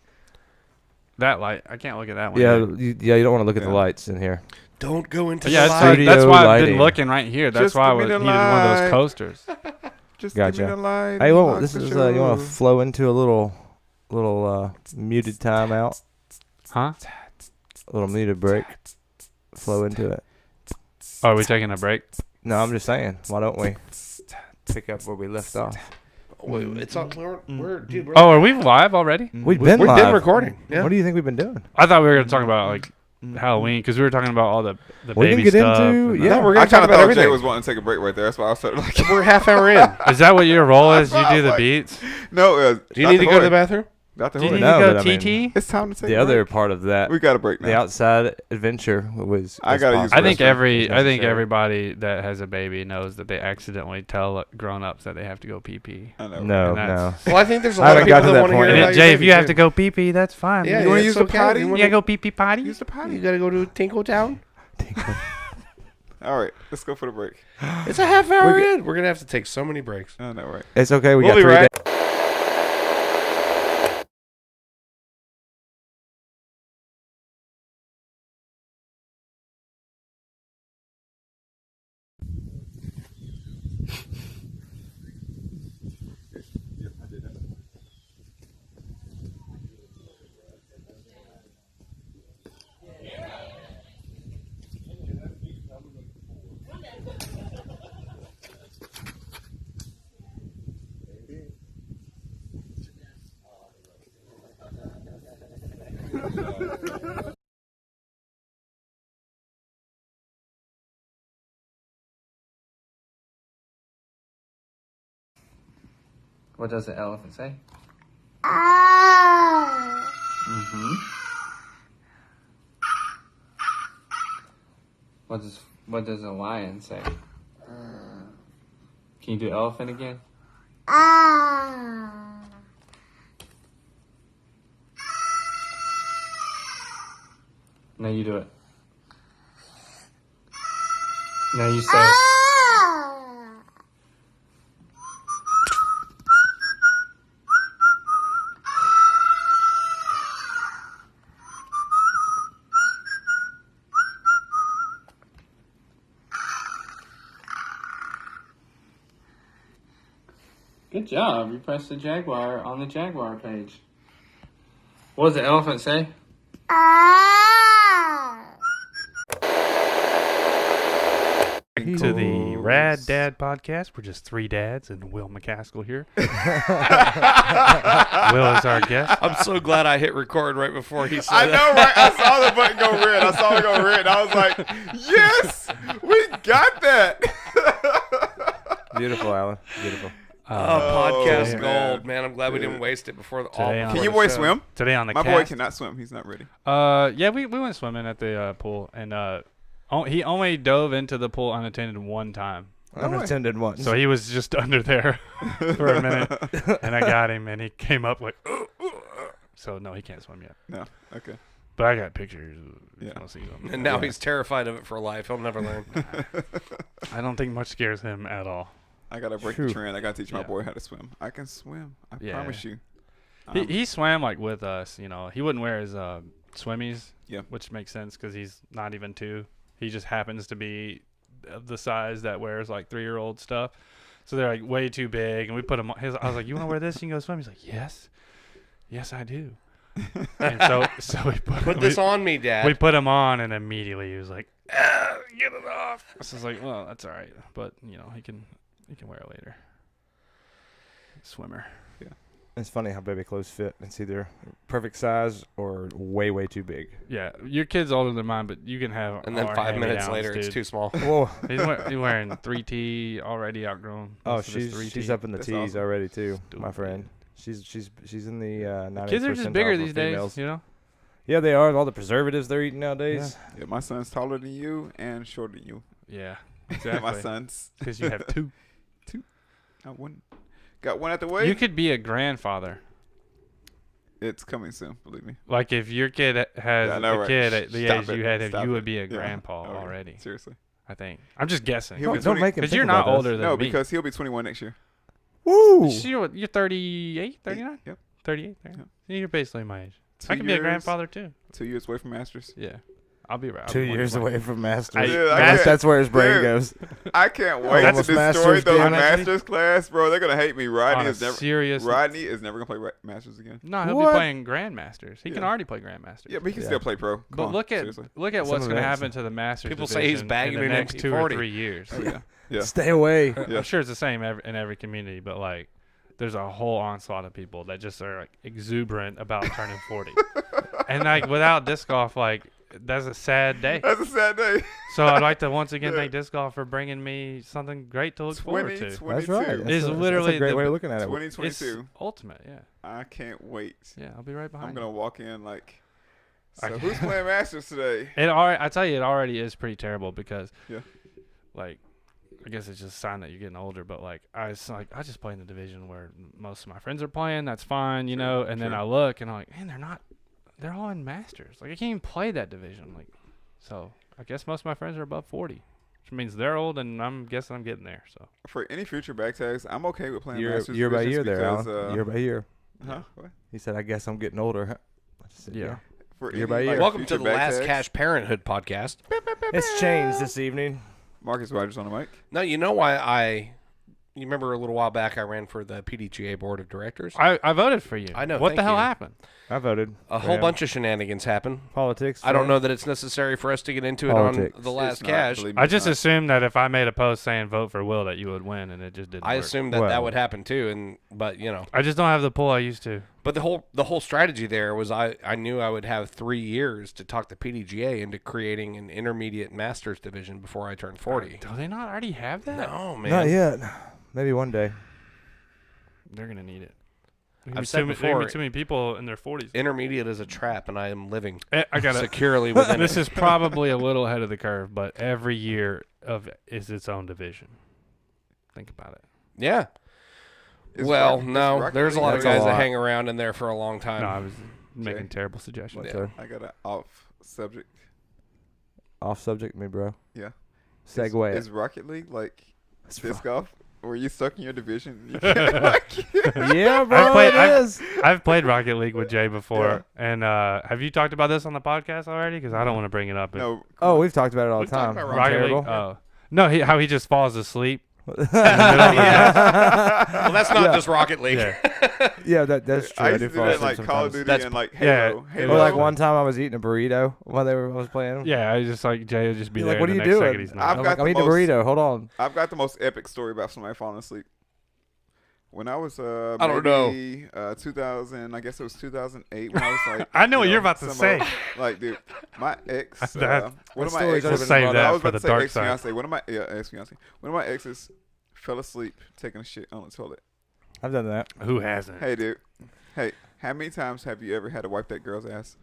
That light, I can't look at that one. Yeah, dude. you don't want to look at the Yeah. lights in here. Don't go into Yeah, the it's light. like, that's Studio why I've lighting. been looking right here. That's Just why I give me needed the one of those light. coasters. Just Gotcha. give me the light. Hey, well, lock this the is you want to show. flow into a little muted timeout, Huh? a little muted break. Flow into it. Oh, are we taking a break? No, I'm just saying. Why don't we pick up where we left off? Wait, it's on. Dude, we're Oh, are we live already? We've been we've live. been recording. Yeah. What do you think we've been doing? I thought we were going to talk about like Halloween because we were talking about all the We baby can get stuff. into- and yeah. No, we're I gonna talk kind of about thought everything. Jay was wanting to take a break right there. That's why I started like. We're half hour in. Is that what your role is? You do the Like- beats? No, Do you need to go to the bathroom? Not the Do you whole. need No, to but go I mean, TT? It's time to take The a other break. part of that, We got a break now. the outside adventure was. I gotta use I the think restroom. I think necessary. everybody that has a baby knows that they accidentally tell grown-ups that they have to go pee-pee. I know. No, And that's- no. Well, I think there's a I lot of haven't got people to that that want to point hear yet. about And your Jay, if baby, you have too. to go pee-pee, that's fine. Yeah, You wanna it's use the okay. potty? You You wanna- gotta go pee-pee potty? Use the potty. You gotta go to Tinkletown. All right, let's go for the break. It's a half hour in. We're gonna have to take so many breaks. I know, right? It's okay. We We'll got be 3 right. days. What does the elephant say? Mm-hmm. What does a lion say? Can you do elephant again? No, you do it. No, you say. Good job. You pressed the jaguar on the jaguar page. What does the elephant say? To the Rad Dad podcast. We're just 3 dads and Will McCaskill here. Will is our guest. I'm so glad I hit record right before he said I that. know, right? I saw the button go red. I saw it go red. And I was like, yes, we got that. Beautiful, Alan. Beautiful. Podcast man. gold, man. I'm glad we didn't waste it before the Today on- Can your boy swim? Today on the My cast. boy cannot swim. He's not ready. Yeah, we went swimming at the pool, and he only dove into the pool unattended one time. Unattended once. So he was just under there for a minute, and I got him, and he came up like, so no, he can't swim yet. No. Okay. But I got pictures. If you Yeah. wanna see them. And now he's terrified of it for life. He'll never learn. I don't think much scares him at all. I gotta break Phew. the trend. I gotta teach my Yeah. boy how to swim. I can swim. I Yeah. promise you. He swam like with us, you know. He wouldn't wear his swimmies, Yeah. which makes sense because he's not even 2. He just happens to be of the size that wears like 3-year-old stuff. So they're like way too big, and we put him on his. I was like, "You want to wear this? You can go swim." He's like, "Yes, yes, I do." And so we Put this on me, Dad. We put him on, and immediately he was like, "Get it off!" So I was like, "Well, that's all right, but you know, he can wear it later." Swimmer. It's funny how baby clothes fit. It's either perfect size or way, way too big. Yeah, your kid's older than mine, but you can have. and then our 5 minutes hand-me-downs, later, it's dude. too small. Whoa. He's wearing 3T already outgrown. Oh, most of his she's 3T. up in the That's T's awesome. already too, my Stupid. friend. She's in the 90th Kids are just percentile bigger for these females. days, you know. Yeah, they are. All the preservatives they're eating nowadays. Yeah, my son's taller than you and shorter than you. Yeah, my exactly. son's. Because you have 2. Got one at the way. You could be a grandfather. It's coming soon. Believe me. Like if your kid has Yeah, I know, a right? kid at the Stop age it. you had him, Stop you it. would be a Yeah. grandpa Oh, yeah. already. Seriously. I think. I'm just guessing. He'll be Don't 20 make him Because think you're not about older this. than No, me. because he'll be 21 next year. Woo! You're 38, 39? Yep. 38. You're basically my age. 2 I could be a years- grandfather too. 2 years away from masters. Yeah. I'll be right. 2 years away from masters. I- Dude, I that's, can't- that's where his brain dude. goes. I can't wait to Almost destroy masters, those dude. masters class, bro. They're gonna hate me. On a serious. Rodney is never gonna play masters again. No, he'll What? be playing grandmasters. He can Yeah. already play grandmasters. Yeah, but he can Yeah. still play pro. Come But on, look at seriously. what's Some going to events. happen to the masters. People say he's division bagging in the an next 2 or MP40. 3 years. Oh, yeah, yeah. Stay away. Yeah. I'm sure it's the same in every community, but like, there's a whole onslaught of people that just are like exuberant about turning 40, and like without disc golf, like that's a sad day. That's a sad day. So I'd like to once again thank disc golf for bringing me something great to look forward to. 2022. That's right. It's literally that's a great the- way of looking at it. 2022. It's ultimate, yeah. I can't wait. Yeah, I'll be right behind I'm gonna walk in like. So Okay. who's playing Masters today? I tell you, it already is pretty terrible because, Yeah. like, I guess it's just a sign that you're getting older. But like, I just play in the division where most of my friends are playing. That's fine, you know. And then true. I look and I'm like, man, they're all in Masters. Like, I can't even play that division. Like, so I guess most of my friends are above 40, which means they're old, and I'm guessing I'm getting there. So For any future back tags, I'm okay with playing Masters Year by year divisions there, because, Alan. Year by year. Huh? What? He said, I guess I'm getting older. I just said, yeah. For Year any, by year. Welcome to future the back Last tags, Cash Parenthood podcast. It's changed this evening. Marcus Rogers on the mic. No, you know why you remember a little while back I ran for the PDGA board of directors? I voted for you. I know, What thank the hell you. happened? I voted. A for whole him. bunch of shenanigans happened. Politics. I don't man. know that it's necessary for us to get into it Politics. on the Last It's not, Cash. believe me, I it's just not. assumed that if I made a post saying vote for Will that you would win, and it just didn't I work. assumed that Well. that would happen too, but you know. I just don't have the pull I used to. But the whole strategy there was I knew I would have 3 years to talk the PDGA into creating an intermediate masters division before I turned 40. Do they not already have that? No, man. Not yet. Maybe one day. They're gonna need it. I've said There are before, too many people in their 40s. intermediate is a trap, and I am living I got it. securely within This it. is probably a little ahead of the curve, but every year is its own division. Think about it. Yeah. Is Well, Rock- no, is Rocket there's a League- lot of That's a guys that lot. hang around in there for a long time. No, I was making Jay. terrible suggestions. Yeah. So, I got an off subject. off subject, me, bro. Yeah. Segue. Is Rocket League like That's disc golf? Were you stuck in your division? You yeah, bro. played- It I've- is. I've played Rocket League with Jay before, and have you talked about this on the podcast already? Because I don't want to bring it up. no. Oh, we've talked about it all the We've talked time. about I'm Rocket terrible. League. Oh no, how he just falls asleep. Yeah. Well, that's not Yeah. just Rocket League. Yeah. Yeah, that's true. I I used do to do fall that in asleep like Call of sometimes. Duty That's- and like yeah, Halo. it Halo. Or like was- one time I was eating a burrito while I was playing. Yeah, I just like Jay would just be You're there. like, what and are the you next second doing? he's not. I've I'm got like, I'm the eating a most- burrito. Hold on. I've got the most epic story about somebody falling asleep. When I was I don't know. 2000, I guess it was 2008 when I was like I know what you're about to some say. Like, dude, my ex, That- one of my story's exes, Let's save I that was for about the to say dark ex-fiance. side. One of my ex-fiance. One of my exes fell asleep taking a shit on the toilet. I've done that. Who hasn't? Hey, dude. Hey, how many times have you ever had to wipe that girl's ass?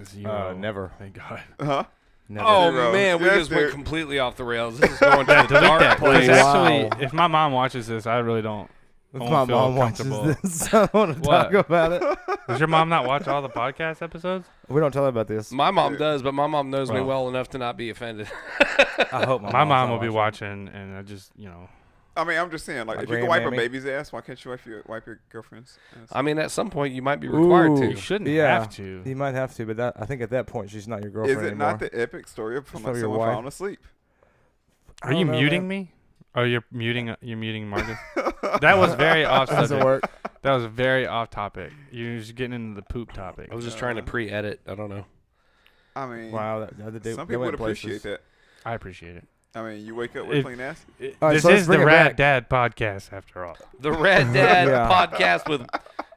Zero. Never. Thank God. Huh? Never. Oh, Zero. man, we Yes, just went dude. completely off the rails. This is going to the Delete dark that. place. Because Wow. actually, if my mom watches this, I really don't. If won't my feel mom watches comfortable. this, I want to What? talk about it. Does your mom not watch all the podcast episodes? We don't tell her about this. My mom does, but my mom knows me Well. well enough to not be offended. I hope My mom will be watching, and I just, I mean, I'm just saying, like, My if you can wipe a grandmammy. baby's ass, why can't you wipe your girlfriend's ass? I mean, at some point, you might be required Ooh. to. you shouldn't Yeah. have to. You might have to, but I think at that point she's not your Is girlfriend it anymore. not the epic story of Probably your someone wife. falling asleep? Are you don't know, muting man. me? Oh, you're muting Marcus. That was very off Doesn't subject. work. That was very off topic. You're just getting into the poop topic. I was just trying to pre-edit. I don't know. I mean, Wow, some people would appreciate that. I appreciate it. I mean, you wake up with If- clean ass. All right, This so let's is bring the it Rad back. Dad podcast, after all. The Red Dad Yeah. podcast with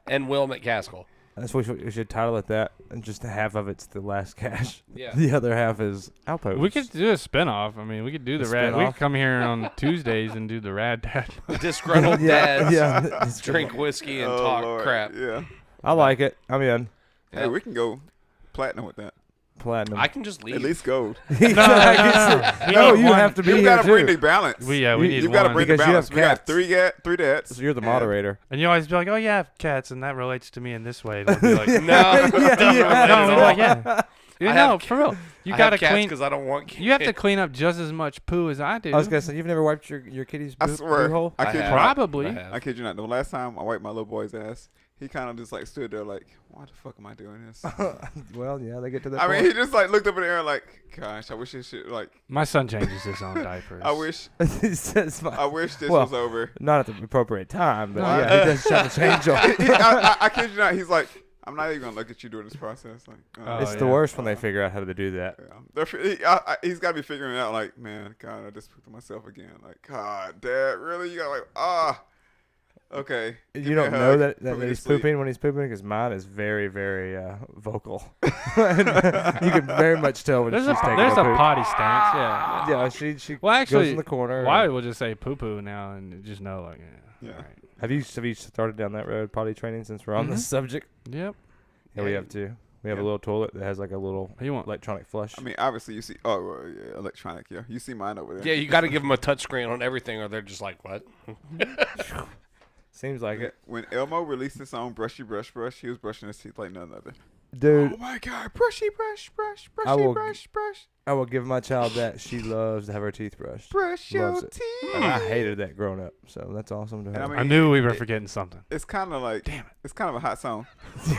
and Will McCaskill. That's what we should title it that, and just half of it's the last cash. Yeah. The other half is Outpost. We could do a spinoff. I mean, we could do the A Rad. We spinoff? could come here on Tuesdays and do the Rad Dad. Disgruntled dads yeah. drink whiskey and Oh, talk Lord. crap. Yeah. I like it. I'm in. Hey, we can go platinum with that. Platinum. I can just leave. At least gold. No, no, no. you have to be You here gotta bring too. the balance. we You- need You gotta one. bring the Because you balance. have We got cats. three dads. So you're the and- moderator. And you always be like, "Oh yeah, I have cats, and that relates to me in this way." And I'll be like, No, Yeah, doesn't yeah. relate no, at I'm all. like, yeah. You I know, have for real. You I gotta have cats clean. because I don't want kids. You have to clean up just as much poo as I do. I was gonna say you've never wiped your kitty's I boo swear. hole. I kid you have. not. Probably. I have. I kid you not. The last time I wiped my little boy's ass, he kind of just like stood there like, why the fuck am I doing this? Well, yeah, they get to that I point. mean, he just like looked up in the air like, gosh, I wish this shit like, My son changes his own diapers. I wish He says, I wish this Well, was over. not at the appropriate time, but No. yeah, he does try to change them. I kid you not. He's like, I'm not even gonna look at you during this process. Like, Oh, It's the yeah. worst when they figure out how to do that. He's got to be figuring it out. Like, man, God, I just pooped on myself again. Like, God, Dad, really? You got like, Okay. Give You me don't a know hug. that Put me to he's sleep. pooping when he's pooping because mine is very, very vocal. You can very much tell when There's she's a taking there's a a poop. potty stance. Yeah. Yeah, she Well, goes actually, in the corner. why we'll just say poo poo now and you just know like Yeah. all right. Have you started down that road, potty training, since we're on Mhm. this subject? Yep. Yeah, we have two. We have a Yeah. little toilet that has like a little You want electronic flush. I mean, obviously you see. Oh, well, yeah, electronic. Yeah, you see mine over there. Yeah, you got to give them a touch screen on everything, or they're just like, what? Seems like it. When Elmo released his song "Brushy Brush Brush," he was brushing his teeth like none other. Dude, Oh my God, brushy brush brush I brushy will- brush brush I will give my child that. She loves to have her teeth brushed. brush your Loves it. teeth. And I hated that growing up, so that's awesome to And I have. mean, I knew we were forgetting something. It's kind of like, Damn it. It's kind of a hot song.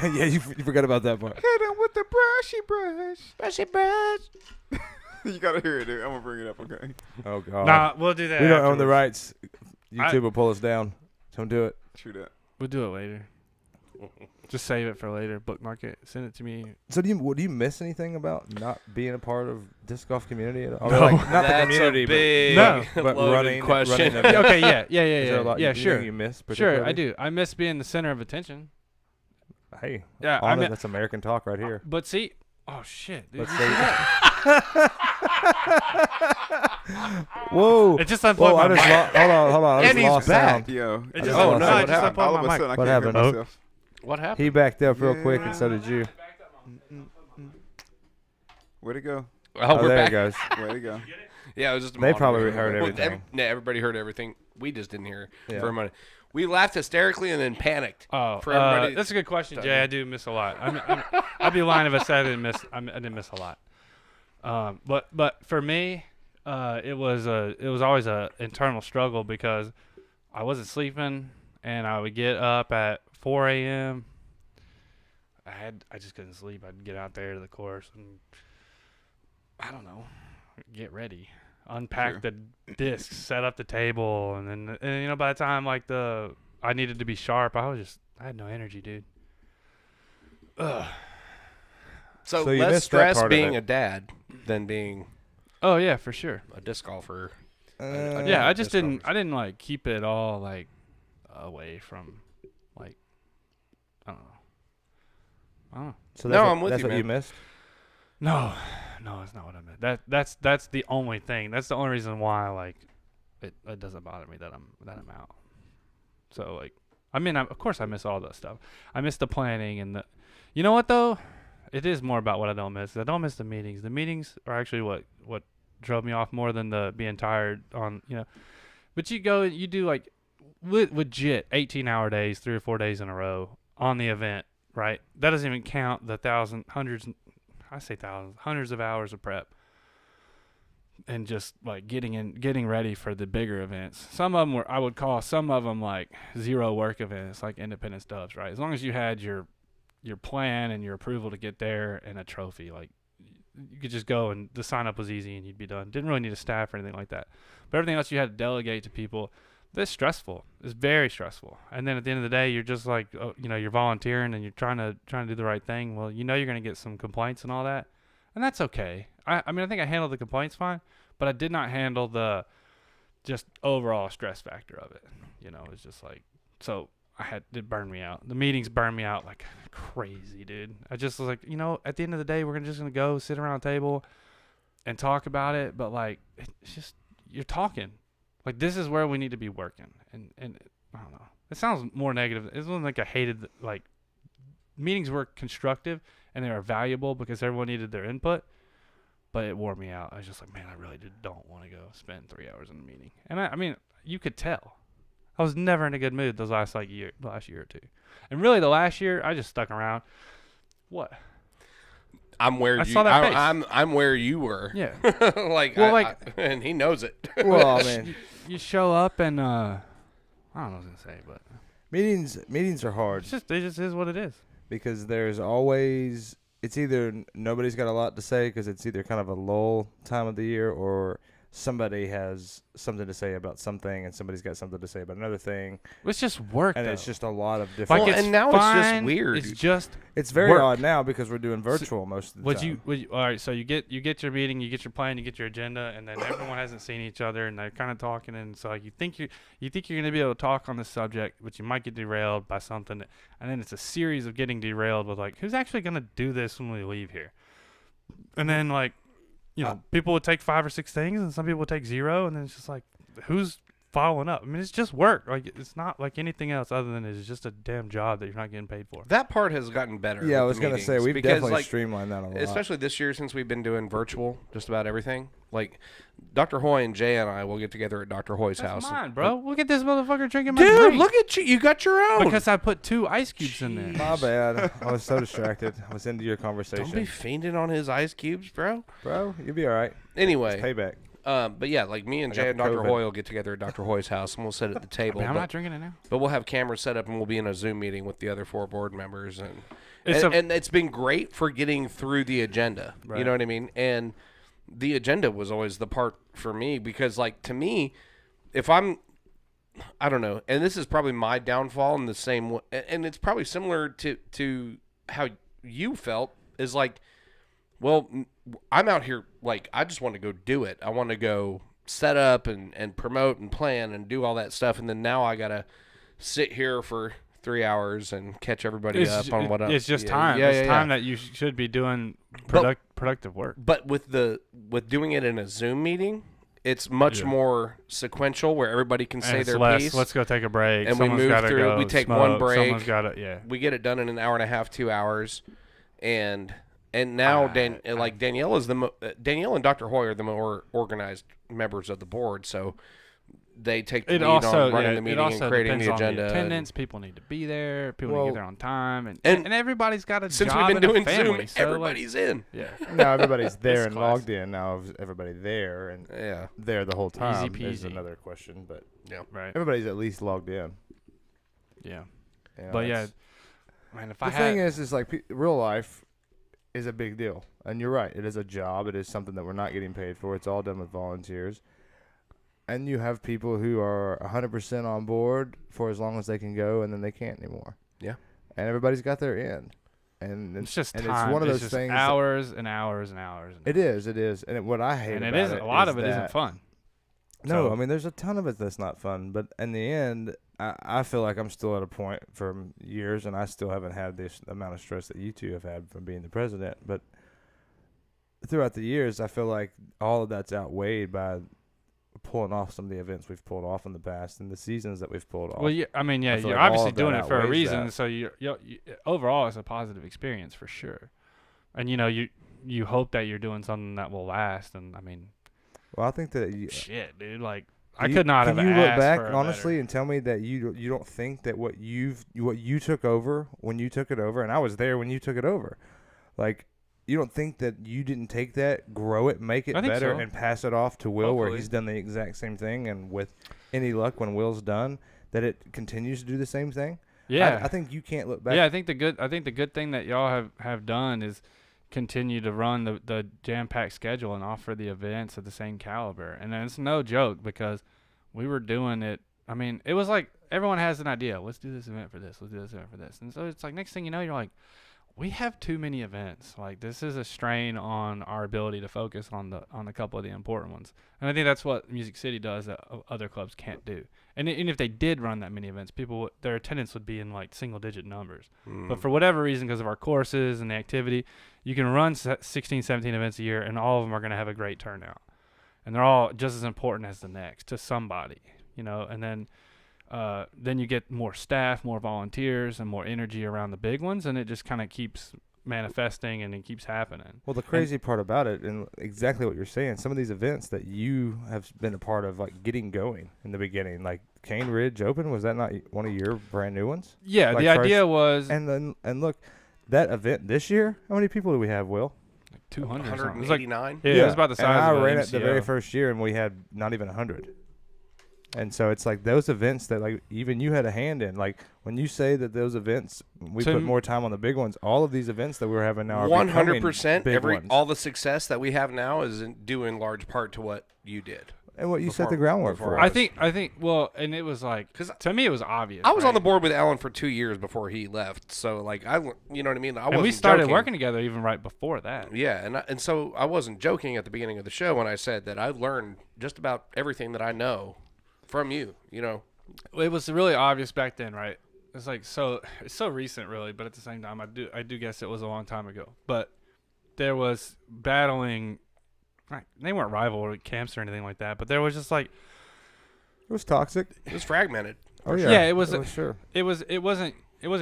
yeah, you forgot about that part. Hit him with the brushy brush. Brushy brush. You gotta hear it, dude. I'm gonna bring it up, okay? Oh God. Nah, we'll do that. we don't own the afterwards. rights. YouTube will pull us down. Don't do it. True that. We'll do it later. Just save it for later. Bookmark it. Send it to me. So do you miss anything about not being a part of disc golf community at all? No. Like, not the That's community, a big, No. but loaded running question. events. Okay, yeah, Is there a lot yeah, you sure. You miss Sure, I particularly? do. I miss being the center of attention. Hey, Yeah, on it, that's American talk right here. But see, oh shit, dude. Let's say Whoa! It just Whoa! unplugged I my just mic. hold on. I And just he's lost back. sound. Yo. It I just- lost no, sound. I just unplugged All of my a mic. sudden, I What can't hear happened? myself. What happened? He backed up real quick, Yeah. and so did you. Where'd it go? Oh, we're there back. it goes. Where'd it go? Yeah, it was just. a They probably monitor. heard Well, everything. yeah, everybody heard everything. We just didn't hear Yeah. for a minute. We laughed hysterically and then panicked. Oh, For everybody- that's a good question, Jay. I do miss a lot. I'd be lying if I said I didn't miss. I didn't miss a lot. But for me, it was always a internal struggle because I wasn't sleeping and I would get up at 4 a.m. I just couldn't sleep. I'd get out there to the course and I don't know, get ready, unpack the discs, set up the table, and then by the time I needed to be sharp, I had no energy, dude. Ugh. So So you less missed that stress part of being it. a dad than being Oh yeah, for sure. a disc golfer. Yeah, I just disc didn't. golfers. I didn't keep it all away from I don't know. I don't know. So No, that's I'm with that's you, what man. you missed. No, that's not what I meant. That's the only thing. That's the only reason why it doesn't bother me that I'm out. So of course I miss all that stuff. I miss the planning and the. You know what though? It is more about what I don't miss. I don't miss the meetings. The meetings are actually what drove me off more than the being tired on But you do legit 18-hour days, 3 or 4 days in a row on the event, right? That doesn't even count the hundreds of hours of prep and just getting ready for the bigger events. Some of them I would call some of them zero work events, like independent stubs, right? As long as you had your plan and your approval to get there and a trophy, you could just go and the sign up was easy and you'd be done. Didn't really need a staff or anything like that. But everything else you had to delegate to people. That's stressful. It's very stressful. And then at the end of the day, you're just you're volunteering and you're trying to do the right thing. Well, you're going to get some complaints and all that, and that's okay. I think I handled the complaints fine, but I did not handle the just overall stress factor of it. It's just so it burned me out. The meetings burned me out like crazy, dude. I just was at the end of the day, we're just gonna go sit around a table and talk about it, but it's just you're talking. This is where we need to be working, and I don't know. It sounds more negative. It wasn't I hated meetings were constructive and they were valuable because everyone needed their input, but it wore me out. I was just man, I really don't want to go spend 3 hours in a meeting, and I mean, you could tell. I was never in a good mood those last year or two, and really the last year I just stuck around. What? I'm where I you. saw that face. I'm where you were. Yeah. And he knows it. Well, I mean, You show up and I don't know what I was gonna say, but meetings are hard it just is what it is. because there's always it's either nobody's got a lot to say because it's either kind of a lull time of the year or somebody has something to say about something, and somebody's got something to say about another thing, It's just work, and though. it's just a lot of Like, different. Well, it's and now it's just fine, weird. It's just It's very work. odd now because we're doing virtual most of the time. all right, so you get your meeting, you get your plan, you get your agenda, and then everyone hasn't seen each other, and they're kind of talking, and so like you think you're going to be able to talk on this subject, but you might get derailed by something, and then it's a series of getting derailed with like, who's actually going to do this when we leave here? And then like, people would take 5 or 6 things, and some people would take 0, and then it's just like, who's following up? I mean, it's just work. Like, it's not like anything else other than it's just a damn job that you're not getting paid for. That part has gotten better. Yeah, I with was the going to say, meetings we've because, definitely like, streamlined that a lot. especially this year since we've been doing virtual, just about everything. Like, Dr. Hoy and Jay and I will get together at Dr. Hoy's That's house. mine, bro. Look at this motherfucker drinking my Dude, drink. look at you. You got your own. Because I put 2 ice cubes in there. My bad. I was so distracted. I was into your conversation. Don't be fainting on his ice cubes, bro. Bro, you'll be all right. Anyway, Payback. but yeah, like me and I got Jay and the Dr. COVID. Hoy will get together at Dr. Hoy's house, and we'll sit at the table. I'm but, not drinking it now. but we'll have cameras set up, and we'll be in a Zoom meeting with the other 4 board members, and It's and it's been great for getting through the agenda. You Right. know what I mean? And the agenda was always the part for me because, like, to me, if I don't know, and this is probably my downfall in the same way, and it's probably similar to how you felt, is like, well, I'm out here, like, I just want to go do it. I want to go set up and promote and plan and do all that stuff, and then now I got to sit here for 3 hours and catch everybody up on what It's just time. Yeah, It's time that you should be doing productive work. But with doing it in a Zoom meeting, it's much more sequential where everybody can say And it's their less, piece. let's go take a break. And we Someone's move gotta through- go we take smoke. one break. Someone's got to, yeah. We get it done in an hour and a half, 2 hours, and now Danielle is Danielle and Dr. Hoy are the more organized members of the board, so they take the lead on running the meeting and creating the agenda. Attendance, people need to be there. People need to get there on time, and and everybody's got a Since job we've been and a doing family, Zoom, so, everybody's in. yeah. Now everybody's there It's and class. logged in. Now is everybody there and Yeah, there the whole time is peasy. another question. But yeah. Right. everybody's at least logged in. Yeah. You know, But yeah, it's- man, if the I thing had, is like real life is a big deal, and you're right. It is a job. It is something that we're not getting paid for. It's all done with volunteers, and you have people who are 100% on board for as long as they can go, and then they can't anymore. Yeah. And everybody's got their end, and it's just and time. it's one of It's those just things. hours and hours and hours. And It is, and what I hate and about it is it a lot is of it isn't that- fun. No, So- I mean, there's a ton of it that's not fun. But in the end, I feel like I'm still at a point from years, and I still haven't had this amount of stress that you two have had from being the president. But throughout the years, I feel like all of that's outweighed by pulling off some of the events we've pulled off in the past and the seasons that we've pulled off. Well, yeah, I mean, yeah, I feel you're like all obviously of that doing it for a outweighs reason. that. So you overall, it's a positive experience for sure. And you hope that you're doing something that will last. And I mean, Well, I think that shit, dude, like I could not have Can you look asked back for a honestly better- and tell me that you don't think that what you took over when you took it over, and I was there when you took it over, like you don't think that you didn't take that, grow it, make it I think better, so. and pass it off to Will, where Hopefully. he's done the exact same thing, and with any luck, when Will's done, that it continues to do the same thing. Yeah, I think you can't look back. yeah. I think the good thing that y'all have done is continue to run the jam-packed schedule and offer the events of the same caliber. And it's no joke because we were doing it. I mean, it was like everyone has an idea. Let's do this event for this. Let's do this event for this. And so it's like next thing you know, you're like, we have too many events. Like this is a strain on our ability to focus on a couple of the important ones. And I think that's what Music City does that other clubs can't do. And if they did run that many events, their attendance would be in like single-digit numbers. But for whatever reason, because of our courses and the activity, you can run 16, 17 events a year, and all of them are going to have a great turnout. And they're all just as important as the next to somebody, and then you get more staff, more volunteers, and more energy around the big ones, and it just kind of keeps manifesting and it keeps happening. Well, the crazy part about it, and exactly what you're saying, some of these events that you have been a part of, like getting going in the beginning, like Cane Ridge Open, was that not one of your brand new ones? Yeah, Like the idea was And look, that event this year, how many people do we have, Will? like 200 or something. It was like, 189. yeah, it was about the size and I of ran an it the MCO. very first year, and we had not even 100. And so it's like those events that like even you had a hand in. Like when you say that those events, we put more time on the big ones. All of these events that we're having now are 100%. Ones. All the success that we have now is due in large part to what you did. And what you set the groundwork for. I think. Well, and it was like, because to me it was obvious. I was on the board with Alan for 2 years before he left, so like you know what I mean. And we started working together even right before that. Yeah, and so I wasn't joking at the beginning of the show when I said that I've learned just about everything that I know from you. You know, it was really obvious back then, right? It's like it's so recent, really, but at the same time, I do guess it was a long time ago. But there was battling. Right. They weren't rival camps or anything like that, but there was just like it was toxic. It was fragmented. Oh yeah, sure. Yeah. It was sure. It wasn't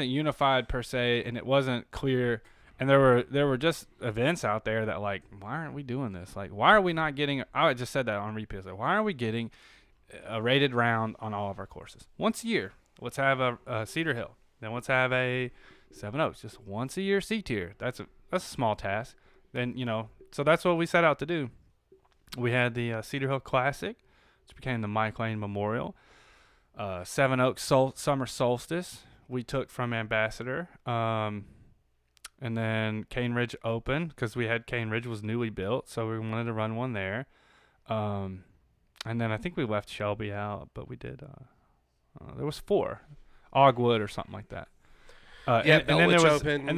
unified per se, and it wasn't clear. And there were just events out there that like, why aren't we doing this? Like, why are we not getting? I just said that on repeat. Like, why aren't we getting a rated round on all of our courses once a year? Let's have a Cedar Hill, then let's have a Seven Oaks, just once a year C tier. That's a small task. Then so that's what we set out to do. We had the Cedar Hill Classic, which became the Mike Lane Memorial. Seven Oaks Summer Solstice we took from Ambassador. And then Cane Ridge Open, because we had Cane Ridge was newly built, so we wanted to run one there. And then I think we left Shelby out, but we did. There was 4. Oggwood or something like that. And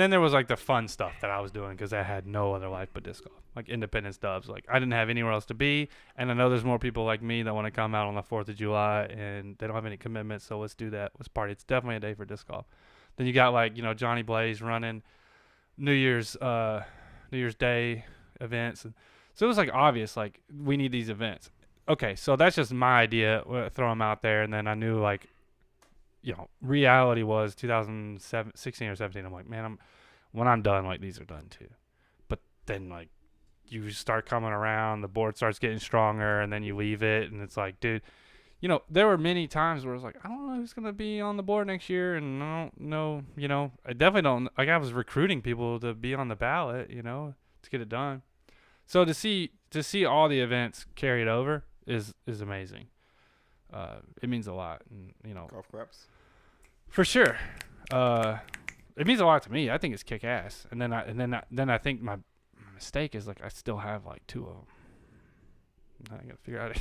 then there was like the fun stuff that I was doing because I had no other life but disc golf, like Independence Dubs. Like I didn't have anywhere else to be, and I know there's more people like me that want to come out on the 4th of July and they don't have any commitments, so let's do that. Let's party. It's definitely a day for disc golf. Then you got like Johnny Blaze running New Year's Day events, and so it was like obvious like we need these events. Okay, so that's just my idea. Throw them out there, and then I knew like. Reality was 2016 or 17. I'm like, man, when I'm done, like these are done too. But then like you start coming around, the board starts getting stronger, and then you leave it, and it's like, dude, there were many times where I was like, I don't know who's gonna be on the board next year, and I don't know, I definitely don't. Like I was recruiting people to be on the ballot, to get it done. So to see all the events carried over is amazing. It means a lot, and Golf claps. For sure. It means a lot to me. I think it's kick ass. And then I think my mistake is like I still have like 2 of them. I gotta figure out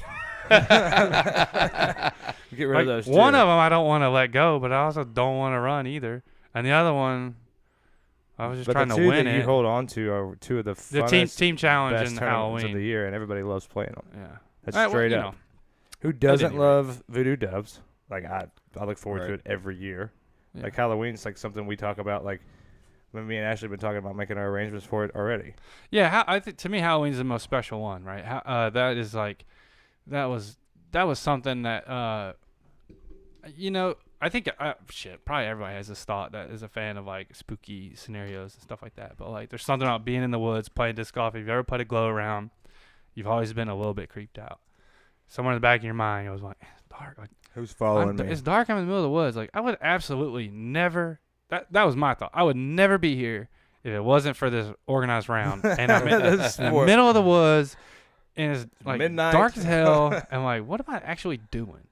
get rid of those. One of them I don't want to let go, but I also don't want to run either. And the other one, I was just trying to win that it. You hold on to are 2 of the team challenge best and tournaments Halloween of the year, and everybody loves playing them. Yeah, that's straight up. Who doesn't love Voodoo Dubs? Like I look forward to it every year. Yeah. Like Halloween's like something we talk about. Like me and Ashley have been talking about making our arrangements for it already. Yeah, I think to me Halloween's the most special one, right? That is like that was something that I think probably everybody has this thought that is a fan of like spooky scenarios and stuff like that. But like there's something about being in the woods playing disc golf. If you've ever played a glow around, you've always been a little bit creeped out. Somewhere in the back of your mind, it was like, it's dark. Like, who's following me? It's dark. I'm in the middle of the woods. Like, I would absolutely never. That was my thought. I would never be here if it wasn't for this organized round. And I'm in the middle of the woods, and it's like midnight. Dark as hell. And like, what am I actually doing?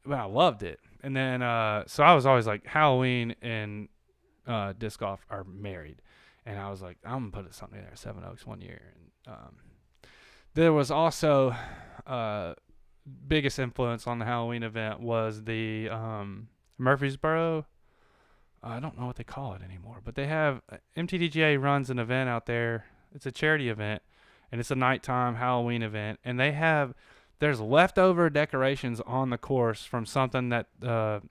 But I loved it. And then, so I was always like, Halloween and disc golf are married. And I was like, I'm gonna put something there at Seven Oaks one year. And there was also. Biggest influence on the Halloween event was the Murfreesboro. I don't know what they call it anymore, but they have MTDGA runs an event out there. It's a charity event, and it's a nighttime Halloween event. And there's leftover decorations on the course from something that the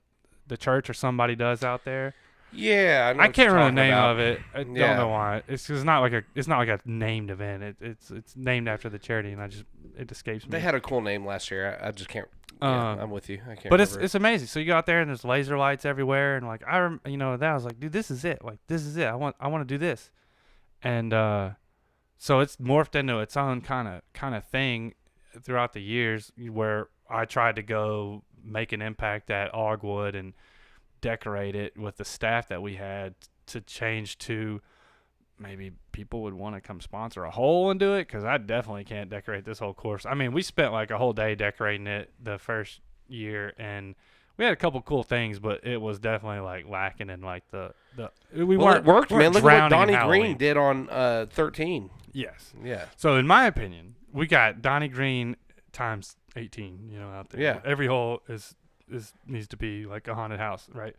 church or somebody does out there. Yeah, I can't remember the name of it. I don't know why. It's not like a named event. It's named after the charity, and it escapes me. They had a cool name last year. I just can't. I'm with you. I can't. But it's amazing. So you go out there and there's laser lights everywhere, and like that I was like, dude, this is it. Like this is it. I want to do this, and so it's morphed into its own kind of thing throughout the years where I tried to go make an impact at Oggwood and decorate it with the staff that we had to change to maybe people would want to come sponsor a hole and do it, because I definitely can't decorate this whole course. I mean, we spent like a whole day decorating it the first year, and we had a couple cool things, but it was definitely like lacking in like the we Well, weren't it worked, weren't man. Look at what drowning in Donnie Green Halloween. did on 13. Yes. Yeah. So in my opinion, we got Donnie Green times 18. Out there. Yeah. Every hole is needs to be like a haunted house, right?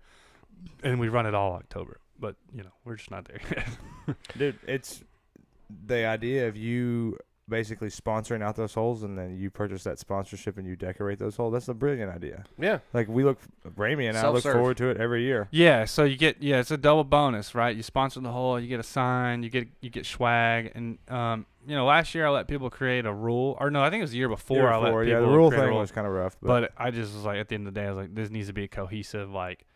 And we run it all October, but we're just not there yet. Dude, it's the idea of you basically sponsoring out those holes, and then you purchase that sponsorship and you decorate those holes. That's a brilliant idea. Yeah. Like Ramey and I look Self-serve. forward to it every year. Yeah, so you get it's a double bonus, right? You sponsor the hole, you get a sign, you get swag, and last year I let people create a rule, or no, I think it was the year before. I let people the rule create a thing rule. was kind of rough, But I just was like, at the end of the day, I was like, this needs to be a cohesive, like,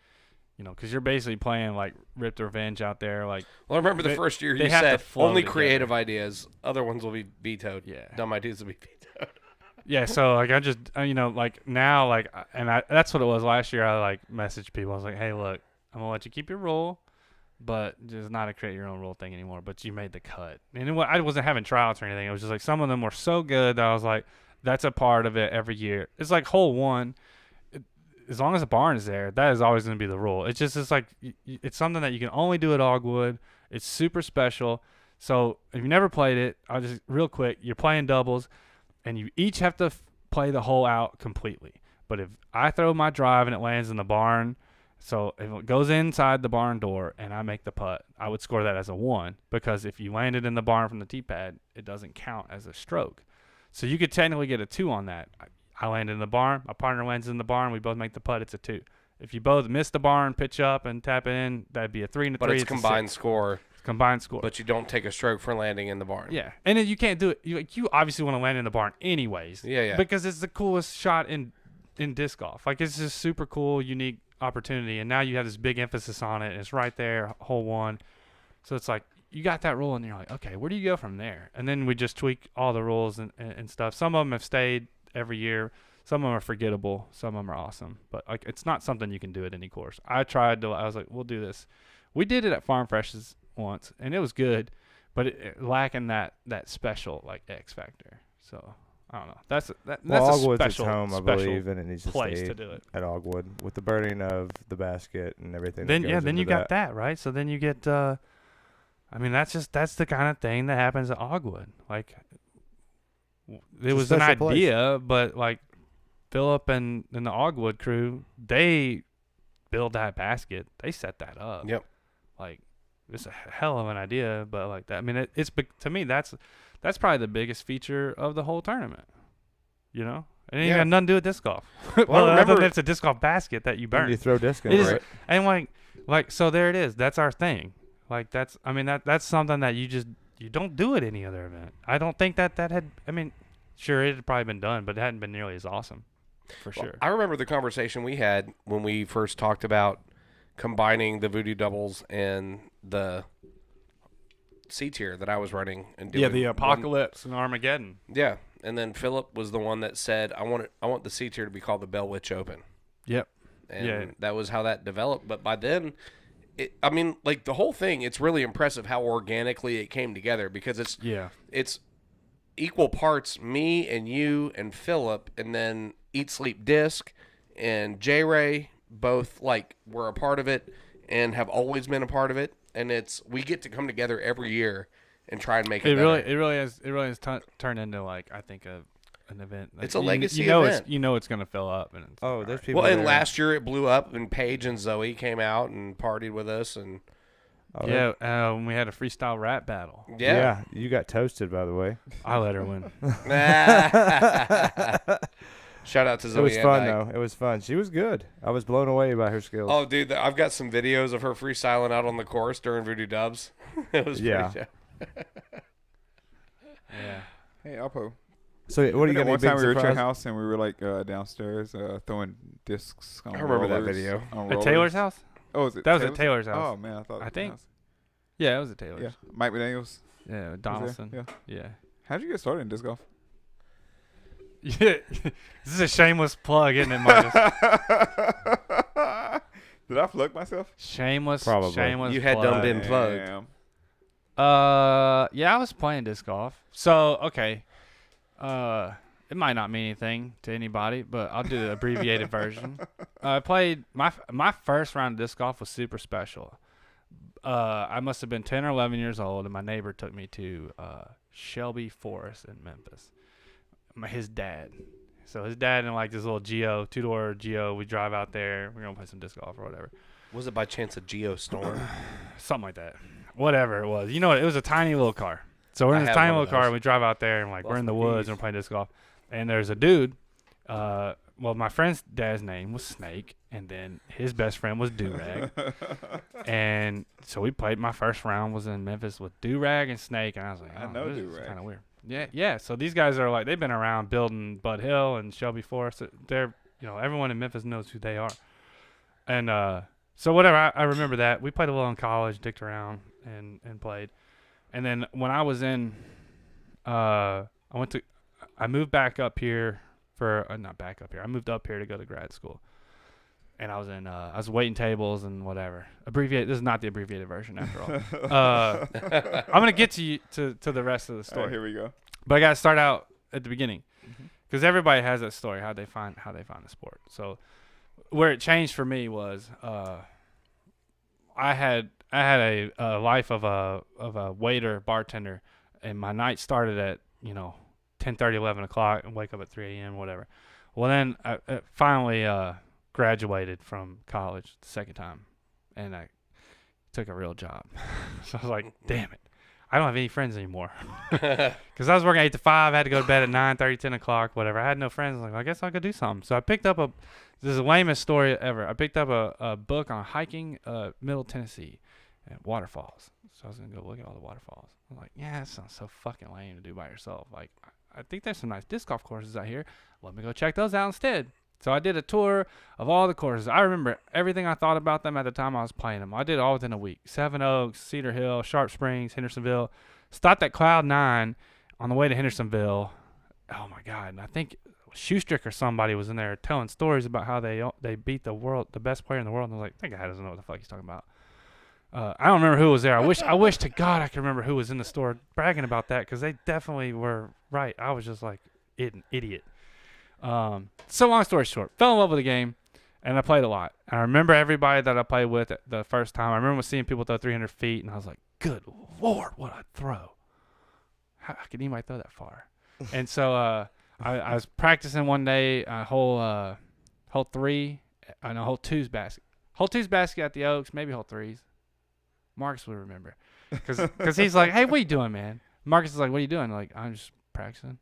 because you're basically playing like Ripped Revenge out there, like. Well, I remember the first year they you have to said flow only together. creative ideas. Other ones will be vetoed. Yeah. Dumb ideas will be vetoed. Yeah, so like I just like now like that's what it was last year. I like messaged people. I was like, hey, look, I'm gonna let you keep your rule, but just not to create your own rule thing anymore. But you made the cut, and I wasn't having tryouts or anything. It was just like some of them were so good that I was like, that's a part of it every year. It's like hole one. As long as the barn is there, that is always going to be the rule. It's like it's something that you can only do at Oggwood. It's super special. So if you never played it, I'll just real quick. You're playing doubles, and you each have to play the hole out completely. But if I throw my drive and it lands in the barn, so if it goes inside the barn door and I make the putt, I would score that as a 1, because if you landed in the barn from the tee pad, it doesn't count as a stroke. So you could technically get a 2 on that. I landed in the barn. My partner lands in the barn. We both make the putt. It's a 2. If you both miss the barn, pitch up, and tap it in, that'd be a 3 and a 3. But it's a combined 6. score. Combined score. But you don't take a stroke for landing in the barn. Yeah, and then you can't do it. You obviously want to land in the barn anyways. Yeah. Because it's the coolest shot in disc golf. Like, it's just super cool, unique opportunity, and now you have this big emphasis on it. And it's right there, hole 1. So it's like you got that rule, and you're like, okay, where do you go from there? And then we just tweak all the rules and stuff. Some of them have stayed every year. Some of them are forgettable. Some of them are awesome. But like, it's not something you can do at any course. I was like, we'll do this. We did it at Farm Fresh's once, and it was good, but it lacking that special like X factor. So I don't know. That's Oggwood's a its special home, I special believe, and it needs to place stay to do it. at Oggwood with the burning of the basket and everything. Then that goes then you into got that right. So then you get. I mean, that's the kind of thing that happens at Oggwood. Like, it was an special idea, but like Philip and the Oggwood crew, they build that basket. They set that up. Yep. Like, it's a hell of an idea, but like that. I mean, it's to me that's probably the biggest feature of the whole tournament. It ain't got nothing to do with disc golf. Well, I remember- other than it's a disc golf basket that you burn. You throw disc in It is, right? and like so there it is. That's our thing. Like, that's something that you don't do at any other event. I don't think that had. I mean, sure, it had probably been done, but it hadn't been nearly as awesome, for sure. I remember the conversation we had when we first talked about combining the Voodoo doubles and the C tier that I was running and doing. Yeah, the Apocalypse and Armageddon. Yeah, and then Philip was the one that said, "I want the C tier to be called the Bell Witch Open." Yep. And that was how that developed. But by then, the whole thing, it's really impressive how organically it came together, because it's equal parts me and you and Philip, and then Eat Sleep Disc and Jayray both were a part of it and have always been a part of it. And we get to come together every year and try and make it better. It really has turned into I think an event. It's a legacy event. It's going to fill up. And There's people. Well, and there. last year it blew up, and Paige and Zoe came out and partied with us, and when we had a freestyle rap battle. Yeah, you got toasted, by the way. I let her win. Shout out to Zoe. It was fun, Dyke. though. It was fun. She was good. I was blown away by her skills. Oh, dude, I've got some videos of her freestyling out on the course during Voodoo Dubs. It was pretty show. Yeah. Hey, Alpo. So what are you going to One be time we were at your surprised? house and we were downstairs throwing discs. On I remember that rollers, video. on At rollers. Taylor's house? Oh, was it? That was at Taylor's house. Oh man, I thought. I it think. was- Yeah, it was at Taylor's. Yeah, Mike McDaniel's. Yeah, was Donaldson. there, Yeah. How'd you get started in disc golf? Yeah. This is a shameless plug, isn't it, Marcus? Did I plug myself? Shameless. Probably. Shameless. You had plug. done been plugged. Damn. Yeah, I was playing disc golf. So, okay. It might not mean anything to anybody, but I'll do the abbreviated version. I played my first round of disc golf was super special. I must have been 10 or 11 years old, and my neighbor took me to Shelby Forest in Memphis. His dad. So his dad in like this little Geo, 2-door Geo. We drive out there. We're gonna play some disc golf or whatever. Was it by chance a Geostorm? Something like that. Whatever it was. You know what? It was a tiny little car. So we're in this tiny little car, and we drive out there, and like we're in the woods, and we're playing disc golf. And there's a dude. Well, my friend's dad's name was Snake, and then his best friend was Durag. And so we played. My first round was in Memphis with Durag and Snake, and I was like, I know this Durag. is kind of weird. Yeah. So these guys are like, they've been around building Bud Hill and Shelby Forest. They're, everyone in Memphis knows who they are. And so whatever, I remember that. We played a little in college, dicked around, and played. And then when I was in, I moved back up here not back up here. I moved up here to go to grad school. And I was waiting tables and whatever. This is not the abbreviated version after all. I'm going to get to the rest of the story. All right, here we go. But I got to start out at the beginning. Because everybody has that story, how they find the sport. So where it changed for me was I had a life of a waiter, bartender, and my night started at 10:30, 11 o'clock, and wake up at 3 a.m. whatever. Well, then I finally graduated from college the second time, and I took a real job. So I was like, damn it, I don't have any friends anymore. Because I was working 8 to 5, I had to go to bed at 9:30, 10 o'clock, whatever. I had no friends. I was like, well, I guess I could do something. So I picked up this is the lamest story ever. I picked up a book on hiking Middle Tennessee and waterfalls. So I was going to go look at all the waterfalls. I was like, yeah, that sounds so fucking lame to do by yourself. Like, I think there's some nice disc golf courses out here. Let me go check those out instead. So I did a tour of all the courses. I remember everything I thought about them at the time I was playing them. I did it all within a week. Seven Oaks, Cedar Hill, Sharp Springs, Hendersonville. Stopped at Cloud 9 on the way to Hendersonville. Oh, my God. And I think Shoestrick or somebody was in there telling stories about how they beat the best player in the world. And I was like, that guy doesn't know what the fuck he's talking about. I don't remember who was there. I wish to God I could remember who was in the store bragging about that, because they definitely were right. I was just like an idiot. So long story short, fell in love with the game, and I played a lot. I remember everybody that I played with the first time. I remember seeing people throw 300 feet, and I was like, good Lord, what a throw. How could anybody throw that far? And so I was practicing one day, hole 2's basket. Hole 2's basket at the Oaks, maybe hole 3's. Marcus would remember. Because he's like, hey, what are you doing, man? Marcus is like, what are you doing? Like, I'm just practicing.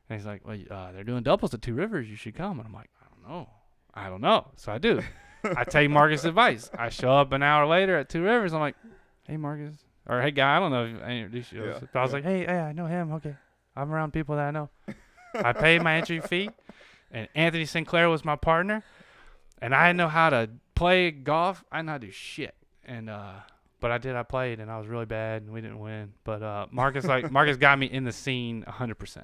And he's like, well, they're doing doubles at Two Rivers. You should come. And I'm like, I don't know. So I do. I take Marcus' advice. I show up an hour later at Two Rivers. I'm like, hey, Marcus. Or, hey, guy, I don't know if I introduced you. Yeah, but I was like, hey, I know him. Okay. I'm around people that I know. I paid my entry fee, and Anthony Sinclair was my partner. And I didn't know how to play golf. I didn't know how to do shit. And, but I played, and I was really bad, and we didn't win. But Marcus got me in the scene 100%.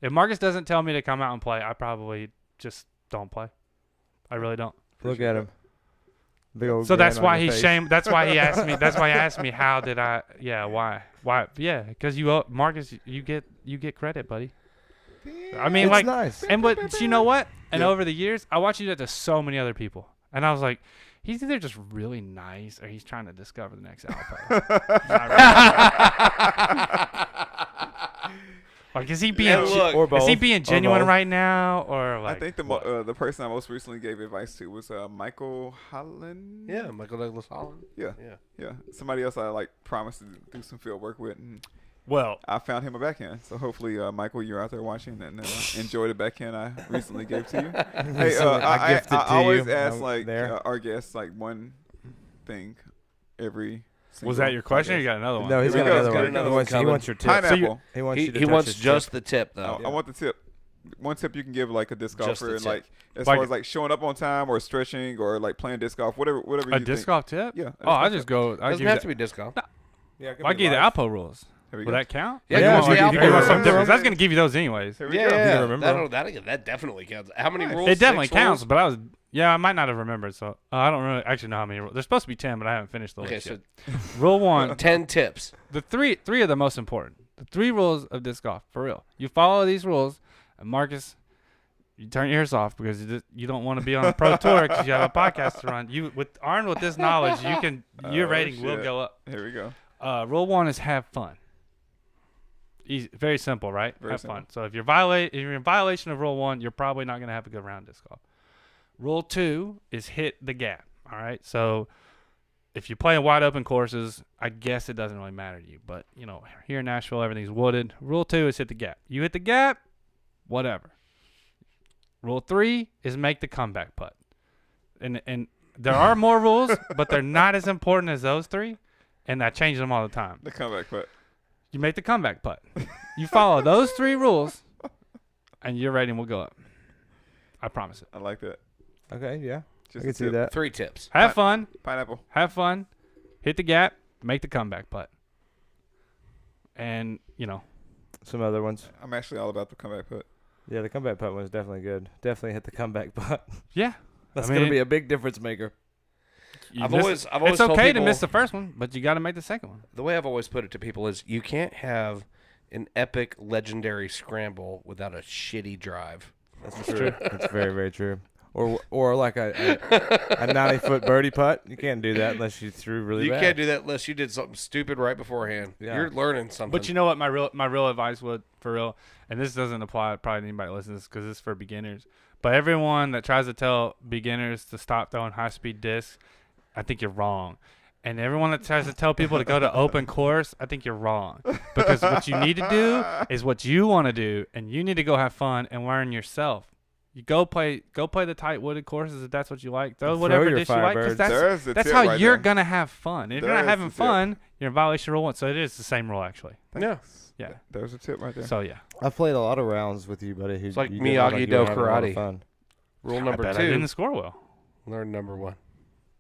If Marcus doesn't tell me to come out and play, I probably just don't play. I really don't. Look at him. Big old So that's grin why on your he face. shamed. That's why he asked me. That's why he asked me how did I? Yeah, why? Yeah, because Marcus, you get credit, buddy. I mean, It's like, nice. and but you know what? And over the years, I watched you do that to so many other people, and I was like, he's either just really nice or he's trying to discover the next alpha. Like, is he being Or both. is he being genuine both. right now, or like? I think the person I most recently gave advice to was Michael Holland. Yeah, Michael Douglas Holland. Yeah. Somebody else I promised to do some field work with, and Well, I found him a backhand. So hopefully, Michael, you're out there watching and enjoy the backhand I recently gave to you. Hey, I gifted I to always you. ask There. our guests one thing every. was that your question, or you got another one? No, he's Here got we go. another Got one. another He one wants, he coming. wants your tip. Pineapple. He wants you to He touch wants his just tip. the tip, though. I want the tip. One tip you can give a disc Just golfer, the and tip. as Like- far as showing up on time or stretching or playing disc golf, whatever A you disc think. golf tip? Yeah. Oh, I just go. I Doesn't give have you to be disc golf. Yeah, I give you the Alpo rules. Here we Will go. that count? Yeah, Yeah, you want if the you Alpo can Give me remember some rules. difference. That's gonna give you those anyways. Here we Yeah, go. can yeah, remember. that definitely counts. How many rules? It definitely 6 counts, rules? but I might not have remembered. So I don't really actually know how many rules. There's supposed to be 10, but I haven't finished the Okay, list so yet. Rule 1. 10 tips. The three are the most important. The 3 rules of disc golf, for real. You follow these rules, And Marcus, you turn your ears off because you don't want to be on a pro tour because you have a podcast to run. Armed with this knowledge, your rating will go up. Here we go. Rule 1 is have fun. Easy, very simple, right? Very have simple. fun. So if you're in violation of Rule 1, you're probably not going to have a good round of disc golf. Rule 2 is hit the gap. All right. So if you play in wide open courses, I guess it doesn't really matter to you. But, here in Nashville, everything's wooded. Rule 2 is hit the gap. You hit the gap, whatever. Rule 3 is make the comeback putt. And there are more rules, but they're not as important as those 3. And I change them all the time. The comeback putt. You make the comeback putt. You follow those 3 rules, and your rating will go up. I promise it. I like that. Okay, yeah. Just I can see that. 3 tips. Have fun. Pineapple. Have fun. Hit the gap. Make the comeback putt. And, Some other ones. I'm actually all about the comeback putt. Yeah, the comeback putt was definitely good. Definitely hit the comeback putt. yeah. That's I mean, going to be a big difference maker. I've always it's told okay to people- miss the first one, but you got to make the second one. The way I've always put it to people is you can't have an epic, legendary scramble without a shitty drive. That's true. That's very, very true. Or like a 90-foot birdie putt. You can't do that unless you threw really You bad. can't do that unless you did something stupid right beforehand. Yeah. You're learning something. But you know what my real advice would, for real, and this doesn't apply probably to anybody listening to this because this is for beginners, but everyone that tries to tell beginners to stop throwing high-speed discs, I think you're wrong. And everyone that tries to tell people to go to open course, I think you're wrong. Because what you need to do is what you want to do, and you need to go have fun and learn yourself. You go play the tight wooded courses if that's what you like. Throw whatever your dish you like. 'Cause There's the that's tip how right you're there. gonna have fun. If you're not There's having the tip. fun, you're in violation of Rule 1. So it is the same rule actually. Yeah. Yeah. There's a tip right there. So yeah. I've played a lot of rounds with you, buddy. It's like you did look Miyagi-Do you were having a lot of karate. fun. Rule I number bet 2. I didn't score well. Learn number 1.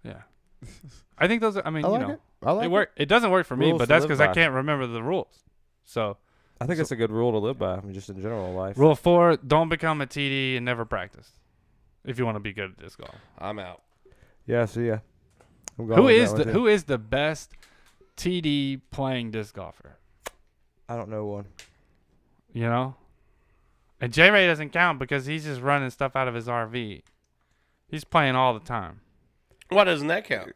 Yeah. I think those are, I mean, I like it. I like it it. work. It doesn't work for me, Rules but to that's live because I by. can't remember the rules. So I think it's a good rule to live by, I mean, just in general life. Rule 4, don't become a TD and never practice if you want to be good at disc golf. I'm out. Yeah, so yeah. I'm going Who with is that the one, too. who is the best TD playing disc golfer? I don't know one. You know? And Jayray doesn't count because he's just running stuff out of his RV. He's playing all the time. Why doesn't that count?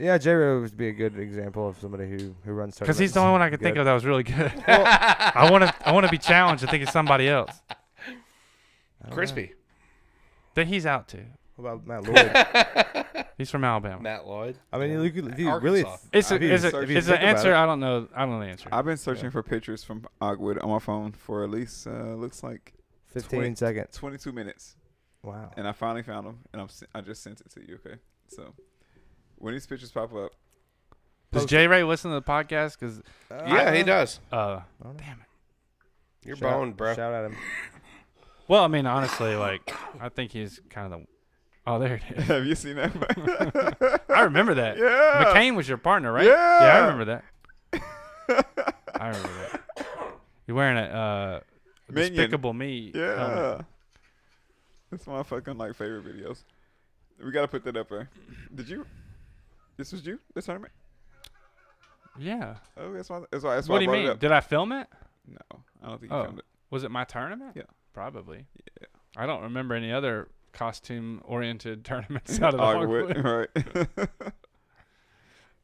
Yeah, Jayray would be a good example of somebody who runs tournaments. Because he's the only one I could think Good. of that was really good. I want to be challenged to think of somebody else. I don't know. Crispy. Then he's out too. What about Matt Lloyd? He's from Alabama. Matt Lloyd. I mean, if you Arkansas. really... It's if you an think answer. about it. I don't know. I don't know the answer. I've been searching for pictures from Oggwood on my phone for at least looks like 15 seconds. 22 minutes, Wow. and I finally found them, and I just sent it to you. Okay, so when these pictures pop up, Does Jayray listen to the podcast? Because Yeah, he does. damn it. You're boned, bro. Shout at him. Well, I mean, honestly, like I think he's kind of the. Oh, there it is. have you seen that? I remember that. Yeah. McCain was your partner, right? Yeah. I remember that. I remember that. You're wearing a Minion. Despicable Me. Yeah, helmet. that's my fucking like favorite videos. We gotta put that up there. Did you? This was you? This tournament? Yeah. Oh, that's why. That's why What do I you brought mean? it up. Did I film it? No, I don't think you Oh. filmed it. Was it my tournament? Yeah. Probably. Yeah. I don't remember any other costume-oriented tournaments out of the Oggwood. Right.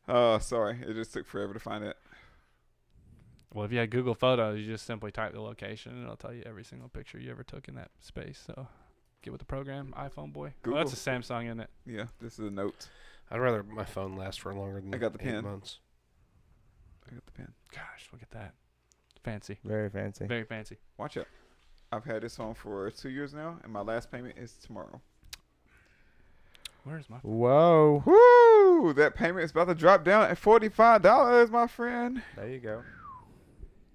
Oh, sorry. It just took forever to find it. Well, if you had Google Photos, you just simply type the location, and it'll tell you every single picture you ever took in that space. So get with the program, iPhone boy. Google. Oh, that's a Samsung, isn't it? Yeah, this is a note. I'd rather my phone last for longer than I got the 8 pen. months. I got the pen. Gosh, look at that. Fancy. Very fancy. Very fancy. Watch out. I've had this phone for 2 years now, and my last payment is tomorrow. Where's my Whoa. Woo! That payment is about to drop down at $45, my friend. There you go.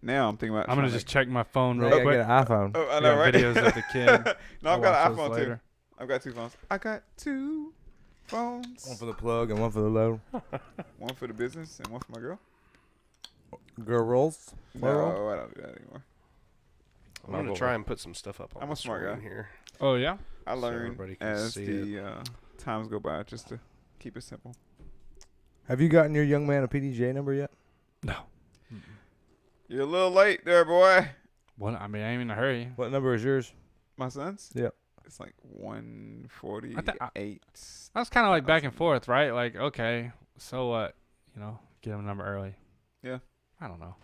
Now I'm thinking about. I'm going to trying just check my phone Now real you quick. gotta get an iPhone. Oh, I I know, got right? videos of the kid. No, I'll I've got an watch iPhone those too. later. I've got 2 phones. I got 2 phones. One for the plug and one for the low. One for the business and one for my girl. Girls. No, Plural? I don't do that anymore. I'm going to try and put some stuff up on I'm the a smart screen guy. here. Oh, yeah? I So learned everybody can as see the times go by just to keep it simple. Have you gotten your young man a PDJ number yet? No. You're a little late there, boy. Well, I mean, I ain't in a hurry. What number is yours? My son's? Yep. It's like 148. I was kind of like back and forth, right? Like, okay, so what? You know, get him a number early. Yeah. I don't know.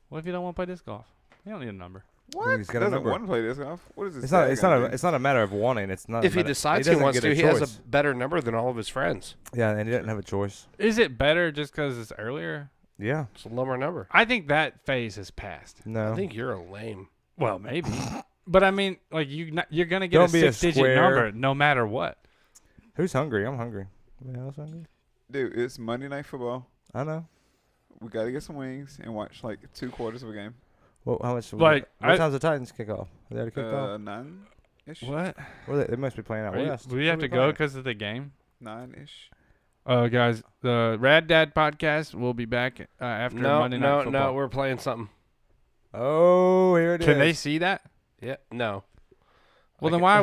What if you don't want to play disc golf? You don't need a number. What? He's got a Doesn't number. want to play this golf? What is this? It's not a matter of wanting. It's not. If he decides he doesn't wants get to, he has choice. a better number than all of his friends. Yeah, and he doesn't have a choice. Is it better just because it's earlier? Yeah. It's a lower number. I think that phase has passed. No. I think you're a lame. Well, maybe. But I mean, like you're gonna get Don't a be a 6-digit square. number no matter what. Who's hungry? I'm hungry. Anybody else hungry? Dude, it's Monday Night Football. I know. We got to get some wings and watch like 2 quarters of a game. Well, how much? Like, what time's the Titans kick off? They already kicked off. 9-ish. What? Well, they must be playing out west. Do we have to go because of the game? 9-ish. Guys, the Rad Dad podcast will be back after Monday Night Football. No, we're playing something. Oh, here it is. Can they see that? Yeah, no. Well, then why?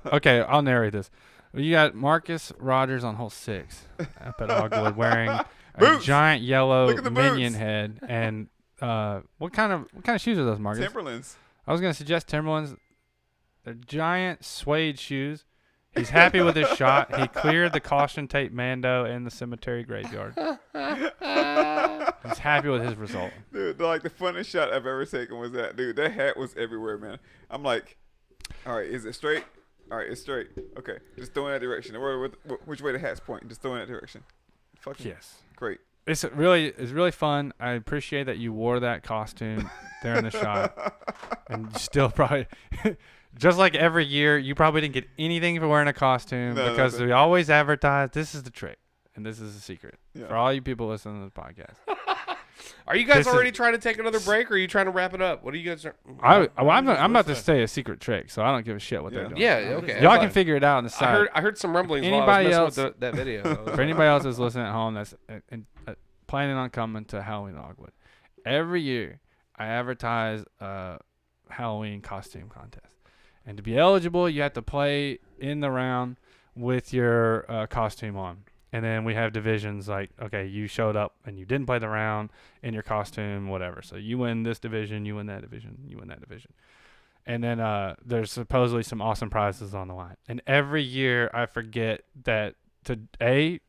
Okay, I'll narrate this. You got Marcus Rogers on hole 6 up at Oggwood wearing a Boots! giant yellow Look at the minion boots! head, and what kind of shoes are those, Marcus? Timberlands. I was gonna suggest Timberlands. They're giant suede shoes. He's happy with his shot. He cleared the caution tape Mando in the cemetery graveyard. He's happy with his result. Dude, like the funniest shot I've ever taken was that. Dude, that hat was everywhere, man. I'm like, all right, is it straight? All right, it's straight. Okay, just throw in that direction. Which way the hat's pointing? Just throw in that direction. Fucking Yes. great. It's really fun. I appreciate that you wore that costume there in the shot, and you still probably, just like every year, you probably didn't get anything for wearing a costume because we always advertise. This is the trick, and this is the secret for all you people listening to the podcast. Are you guys already trying to take another break, or are you trying to wrap it up? What are you guys? I'm about to say a secret trick, so I don't give a shit what they're doing. Yeah, okay. Y'all can figure it out on the side. I heard some rumblings Anybody while I else- was messing with that video. For anybody else that's listening at home that's planning on coming to Halloween at Oggwood, every year I advertise a Halloween costume contest. And to be eligible, you have to play in the round with your costume on. And then we have divisions like, okay, you showed up and you didn't play the round in your costume, whatever. So you win this division, you win that division, you win that division. And then there's supposedly some awesome prizes on the line. And every year I forget that to A,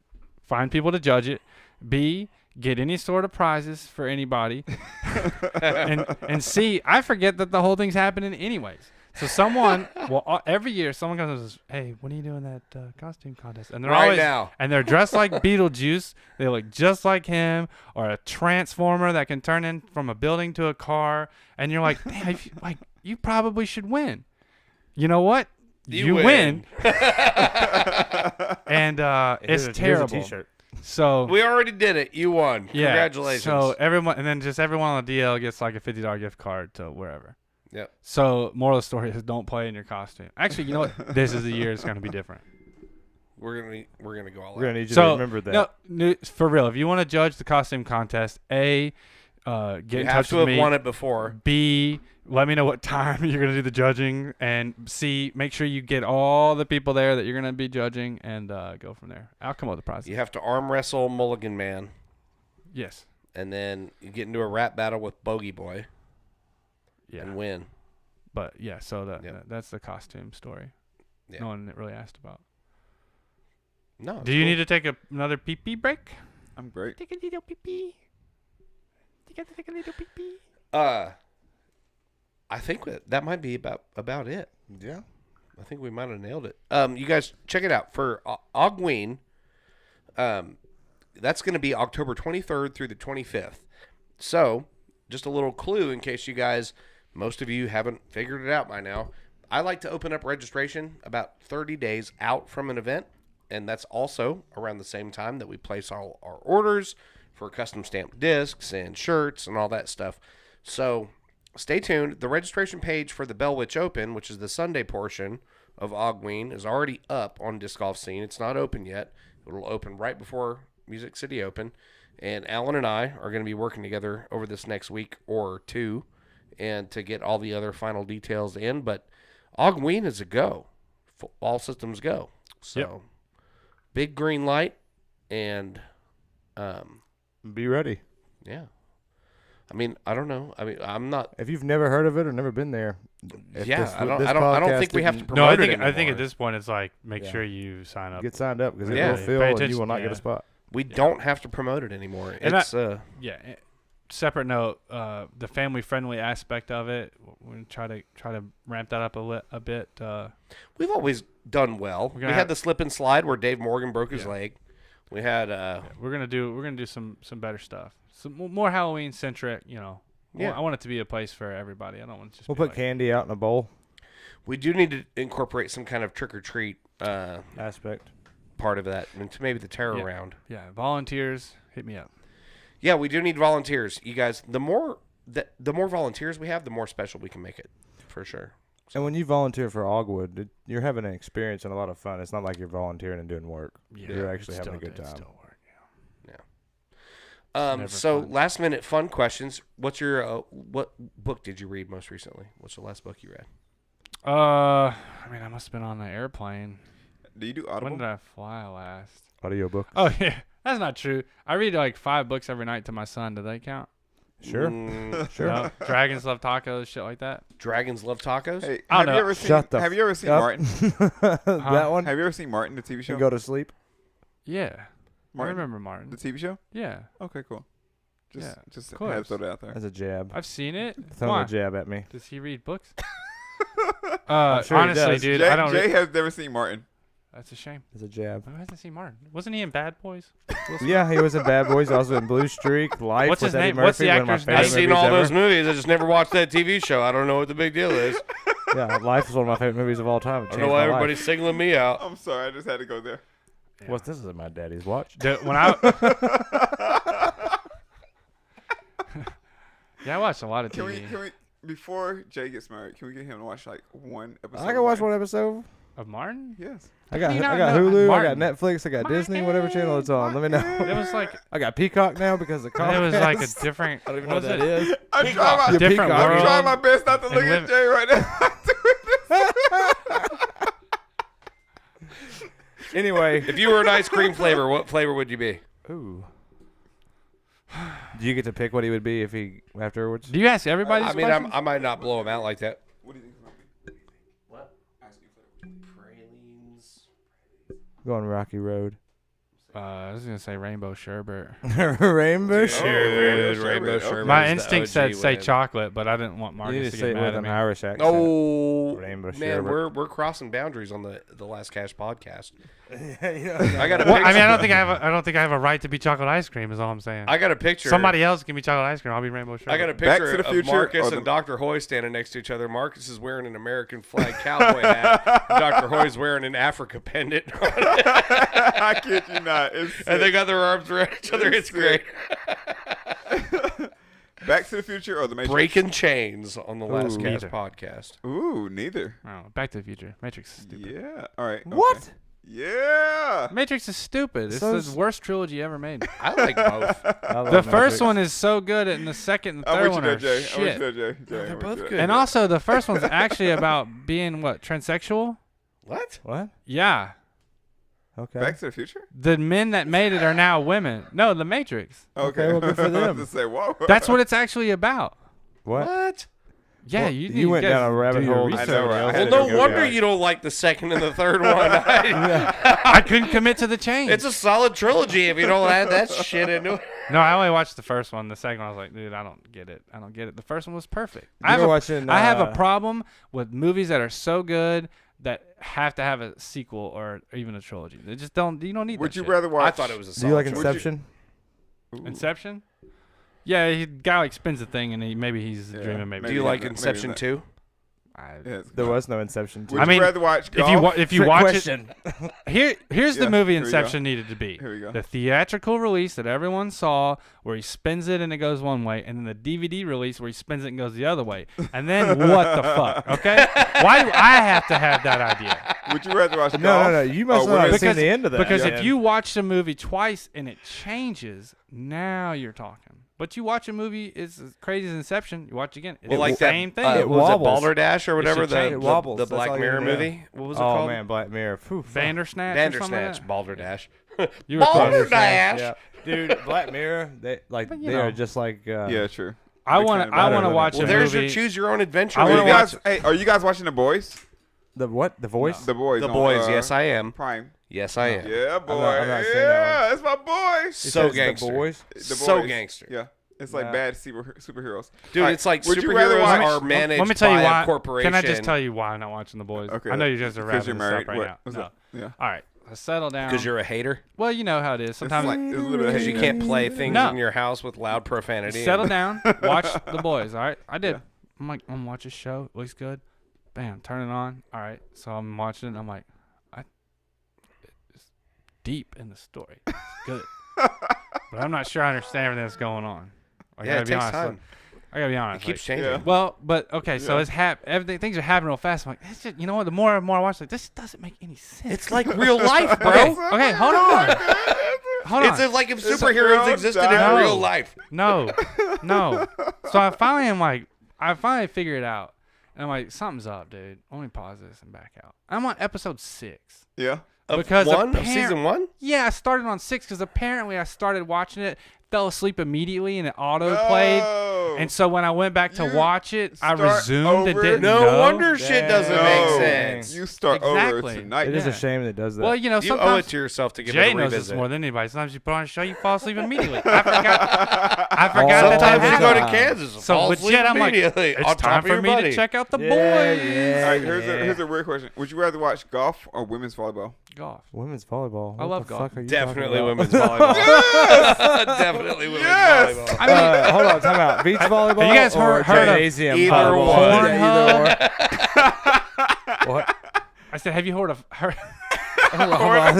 find people to judge it, B, get any sort of prizes for anybody, and C, I forget that the whole thing's happening anyways. So every year someone comes and says, hey, when are you doing that costume contest? And they're Right always, now. and they're dressed like Beetlejuice. They look just like him, or a transformer that can turn in from a building to a car. And you're like, damn, you probably should win. You know what? You win. And it's terrible. Here's a t-shirt. So We already did it. You won. yeah, Congratulations. So everyone on the DL gets like a $50 gift card to wherever. Yep. So moral of the story is don't play in your costume. Actually, you know what? This is the year it's going to be different. We're gonna go all We're out. gonna need you So to remember that. no, for real. If you want to judge the costume contest, A, get You in have touch to with have me. won it before. B, let me know what time you're going to do the judging. And C, make sure you get all the people there that you're going to be judging and go from there. I'll come up with the prize. You have to arm wrestle Mulligan Man, Yes. and then you get into a rap battle with Bogey Boy Yeah. and win. But yeah, so Yep. that's the costume story. Yeah. No one really asked about. No. Do you need to take another pee-pee break? I'm great. Take a little pee-pee. Take a little pee-pee. I think that might be about it. Yeah. I think we might have nailed it. You guys check it out for Oggwood. That's going to be October 23rd through the 25th. So, just a little clue in case you guys, most of you haven't figured it out by now. I like to open up registration about 30 days out from an event, and that's also around the same time that we place all our orders for custom stamped discs and shirts and all that stuff. So, stay tuned. The registration page for the Bell Witch Open, which is the Sunday portion of Oggwood, is already up on Disc Golf Scene. It's not open yet. It'll open right before Music City Open. And Alan and I are going to be working together over this next week or two and to get all the other final details in. But Oggwood is a go. All systems go. So, big green light and Be ready. yeah. I mean, I don't know. I mean, I'm not. If you've never heard of it or never been there, if Yeah, this- I don't. this I don't podcast think we have to didn't No, promote I it think anymore. at this point it's like make Yeah. sure you sign up. get signed up because it Yeah. will Pay fill and you attention- will not get yeah. a spot. We don't have to promote it anymore. And It's Yeah. Separate note, the family friendly aspect of it. We're gonna try to ramp that up a bit. we've always done well. We gonna had have- the slip and slide where Dave Morgan broke his Yeah. leg. We had We're gonna do some better stuff. Some more Halloween centric. Yeah. I want it to be a place for everybody. I don't want it to just. We'll be put like, candy out in a bowl we do need to incorporate some kind of trick or treat aspect. part of that, and maybe the terror Yeah. round. Yeah, volunteers, hit me up. Yeah, we do need volunteers. You guys, the more volunteers we have, the more special we can make it, for sure. And when you volunteer for Oggwood, you're having an experience and a lot of fun. It's not like you're volunteering and doing work. You're actually having a good time. Still work, never So fun. last minute fun questions. What's your what book did you read most recently? What's the last book you read? I mean, I must have been on the airplane. Do you do When Audible? did I fly last? Audiobook. Oh yeah, that's not true. I read like 5 books every night to my son. Do they count? Sure. Sure. No? Dragons love tacos, shit like that. Dragons Love Tacos. Hey, I don't have you know. ever seen? Shut the Have you ever seen up. Martin? That one. Have you ever seen Martin, the TV show? And go to sleep. Yeah, Martin, I remember Martin. the TV show. Yeah, Okay, cool. Just, Yeah, just of had to course. throw that out there. As a jab. I've seen it. Throwing Why? a jab at me. Does he read books? sure he Honestly, does. dude, Jay, I don't. Jay has never seen Martin. That's a shame. As a jab. Who hasn't seen Martin? Wasn't he in Bad Boys? Yeah, he was in Bad Boys. Also in Blue Streak. Life. What's with his Eddie name? What's Murphy, the one of my actor's favorite name? I've seen movies all ever. those movies. I just never watched that TV show. I don't know what the big deal is. Yeah, Life is one of my favorite movies of all time. It I don't changed know why my life. everybody's singling me out. I'm sorry, I just had to go there. What's this? Is my daddy's watch? When I yeah, I watched a lot of Can TV we before Jay gets married? Can we get him to watch like one episode? I can watch one episode. of Martin. Yes. I got do you not Hulu. know? I got Martin. Netflix. I got Disney. Whatever channel it's on. Let me know. It was like I got Peacock now because of Comcast. it was like a different. I don't even what know what was that it? is. I'm trying my, Your Different Peacock. I'm world. trying my best not to look and at live- Jay right now. Anyway. If you were an ice cream flavor, what flavor would you be? Ooh. Do you get to pick what he would be if he afterwards? Do you ask everybody? I mean, I might not blow him out like that. What do you think it's gonna be? What? Pralines. Going Rocky Road. I was gonna say rainbow sherbet. Rainbow Sherbet. Rainbow sherbet. My is the instinct OG said say way. chocolate, but I didn't want You Marcus need to to get say it mad with at an me. Irish accent. Oh, Rainbow man, sherbet. we're crossing boundaries on the Last Cash podcast. Yeah. I got a Well, picture. I mean, I don't think I have a right to be chocolate ice cream. Is all I'm saying. I got a picture. Somebody else can be chocolate ice cream. I'll be rainbow sherbet. I got a Back picture to the of Future Marcus or the- and Dr. Hoy standing next to each other. Marcus is wearing an American flag cowboy hat. Dr. Hoy's wearing an Africa pendant. I kid you not. It's And they got their arms around each other. It's great. Back to the Future or the Matrix? Breaking chains on the Last Ooh. Cash Neither. podcast. Ooh, neither. Oh, Back to the Future. Matrix is stupid. Yeah. All right. okay. What? Yeah. Matrix is stupid. It's So the worst trilogy ever made. I like both. I love The first Matrix. one is so good, and the second and I'm third with you one there, are Jay. I'm with shit. you there, Jay. They're I'm with both you there. good. And also, the first one's actually about being what, transsexual? What? What? Yeah. Okay. Back to the Future? The men that made it are now women. No, The Matrix. Okay. well, good for I was them. to say, whoa. That's what it's actually about. What? What? Yeah, Well, you went guys down a rabbit do your hole. research. I know, right? I Well, had to no go wonder back. you don't like the second and the third one. I couldn't commit to the change. It's a solid trilogy if you don't add that shit into it. No, I only watched the first one. The second one, I was like, dude, I don't get it. I don't get it. The first one was perfect. I have, were a, watching, I have a problem with movies that are so good that have to have a sequel or even a trilogy. They just don't. You don't need. Would that you shit. rather watch? I thought it was a Do solid you like trilogy. Inception? Ooh. Inception? Yeah, he guy like spins the thing and maybe he's Yeah, dreaming. Maybe. Do you Maybe like not- maybe Inception not. 2? Yeah, it's There good. was no Inception. Would I mean, you rather watch If you golf? if you Trick watch question. it, here's Yeah, the movie here we go. Inception needed to be. Here we go. The theatrical release that everyone saw, where he spins it and it goes one way, and then the DVD release where he spins it and goes the other way. And then what the fuck? Okay, why do I have to have that idea? Would you rather watch golf? No. You must or not have women's- seen the end of that. Because man. if you watch the movie twice and it changes, now you're talking. But you watch a movie, it's as crazy as Inception. You watch again, it's Well, the like that, same thing. It what was it wobbles. Balderdash or whatever, should change. It wobbles. the That's all Black you Mirror need to know. movie? What was it Oh called? man, Black Mirror. Phew, Bandersnatch. or something like Bandersnatch, that? Balderdash. You were close. Balderdash. Yeah. Dude, Black Mirror, they But, you they know. are just like Yeah, true. I Big want fan to. of I Batman. want to watch Well, a there's movie. your choose your own adventure. I Are wanna you movie. guys, are you guys watching The Boys? The what? The voice? The Boys. The on, Boys. Yes, I am. Prime. Yes, I am. Yeah, boy. I'm not seeing that Yeah, that's my boy. It So says gangster. The boys. The So Boys. gangster. Yeah. It's like Nah. bad superheroes. Dude, All right, it's like would you rather superheroes watch- are managed Let me tell you by why. a corporation. Can I just tell you why I'm not watching The Boys? Okay. I know you guys are Because wrapping you're this married. up right What? now. What's No. up? Yeah. All right, let's settle down. Because you're a hater? Well, you know how it is. Sometimes It's a little bit of Because you hate. can't play things No. in your house with loud profanity. settle down, watch The Boys. All right, I did. Yeah. I'm like, I'm gonna watch this show. It looks good. Bam, turn it on. All right, so I'm watching it. And I'm like, it's deep in the story. It's good, but I'm not sure I understand everything that's going on. I Yeah, gotta it be takes honest. time. I gotta be It honest. keeps like, changing. Yeah. well, but okay, so Yeah. it's everything. Things are happening real fast. I'm like, it's just, you know what? The more and more I watch, like, this doesn't make any sense. It's like real life, bro. Okay, hold on. Hold on. It's like if It's superheroes real existed in time. real life. No. So I finally figure it out. And I'm like, something's up, dude. Let me pause this and back out. I'm on episode 6. Yeah. Because Of season 1? Yeah, I started on 6 because apparently I started watching it, fell asleep immediately, and it auto played. No. And so when I went back to You watch it, I start resumed and over. didn't No know. wonder shit doesn't No. make sense. You start Exactly. over tonight. It is Yeah. a shame that it does that. Well, you know, You owe it sometimes to yourself to give Jay it a knows this revisit. more than anybody. Sometimes you put on a show, you fall asleep immediately. I forgot that Sometimes you happened. go to happened. Kansas and So fall legit, asleep I'm like, immediately it's on time top of for your me buddy. to check out the Yeah, boys. yeah. All right, here's a weird question. Would you rather watch golf or women's volleyball? Golf. Women's volleyball. I What love the golf. fuck are you Definitely talking about? women's volleyball. Definitely women's Yes. volleyball. I mean, Hold on, time out. Beach volleyball. you guys or heard of gymnasium either volleyball? one? Yeah, either or. What? I said, have you heard of her? Hold on.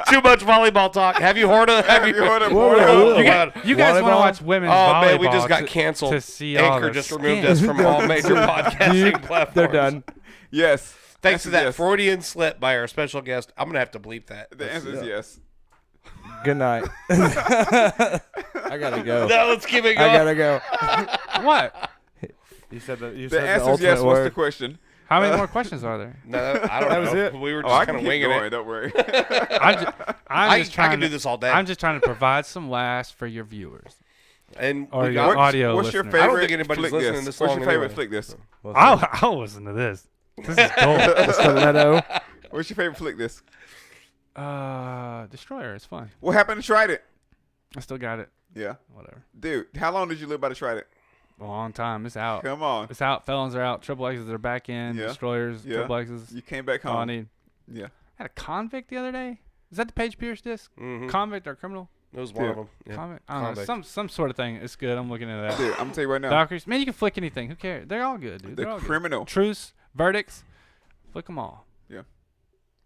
Too much volleyball talk. Have you heard of? Have you heard of Whoa, porno? whoa, whoa. You guys want to Volleyball? watch women's Oh volleyball? man, we just got to- canceled. to see all Anchor the just skin. removed us from all major podcasting platforms. They're done. Yes. Thanks to that Yes. Freudian slip by our special guest. I'm gonna have to bleep that. The answer is yes. Good night. I gotta go. No, let's keep it going. I gotta go. What? You said that. You The said the answer is ultimate yes. What's the word. question? How many more questions are there? No, I don't That know. was it. We were Oh, just I kind can of keep winging going. it. Don't worry. I'm just trying I can do this all day. I'm just trying to provide some laughs for your viewers. And Or we your got, audio What's your listeners. favorite? I don't think anybody's flick listening disc? this What's long your favorite anyway. flick disc? I'll listen to this. This is gold. Stiletto. What's your favorite flick disc? Destroyer is fun. What happened to Trident? I still got it. Yeah, Whatever. dude. How long did you live by the Trident? A long time. It's out. Come on. It's out. Felons are out. Triple X's are back in. Yeah. Destroyers. Yeah. Triple X's. You came back All I home. need. Yeah. I had a convict the other day. Is that the Page Pierce disc? Mhm. Convict or criminal? It was one Yeah. of them. Yeah. Convict? I don't know. Convict. Some sort of thing. It's good. I'm looking at that. Dude, I'm gonna tell you right now. Valkyries. Man, you can flick anything. Who cares? They're all good, dude. The They're all good. criminal. Truce. Verdicts. Flick them all.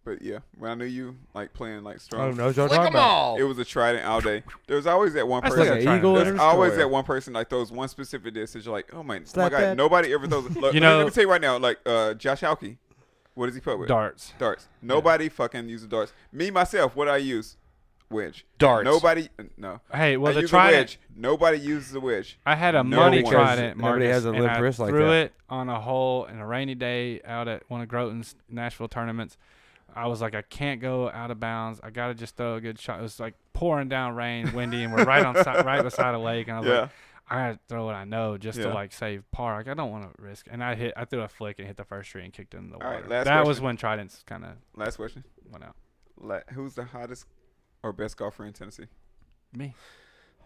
But yeah, when I knew you like playing like Oh, strong, no, what you're Flick talking them about. all. it was a Trident all day. There was always that one That's person. like Like a an eagle Trident. and There's a always destroyer. that one person like throws one specific disc that you're like, oh my Slap God, that. nobody ever throws. Look, You let know- me tell you right now, like Josh Halke, what does he put with? Darts. Darts. Nobody fucking uses darts. Me myself, what do I use? Wedge. Darts. Nobody. No. Hey, well, I the use a Trident. wedge. Nobody uses a wedge. I had a No money one. Trident. Nobody Marcus, has a and limp I wrist like threw that. it on a hole in a rainy day out at one of Groton's Nashville tournaments. I was like, I can't go out of bounds. I got to just throw a good shot. It was like pouring down rain, windy, and we're right on right beside a lake. And I was Yeah. like, I got to throw what I know just to Yeah. like save par. Like, I don't want to risk. And I threw a flick and hit the first tree and kicked it in the All right, water. last That was question. when Tridents kind of Last question. went out. Who's the hottest or best golfer in Tennessee? Me.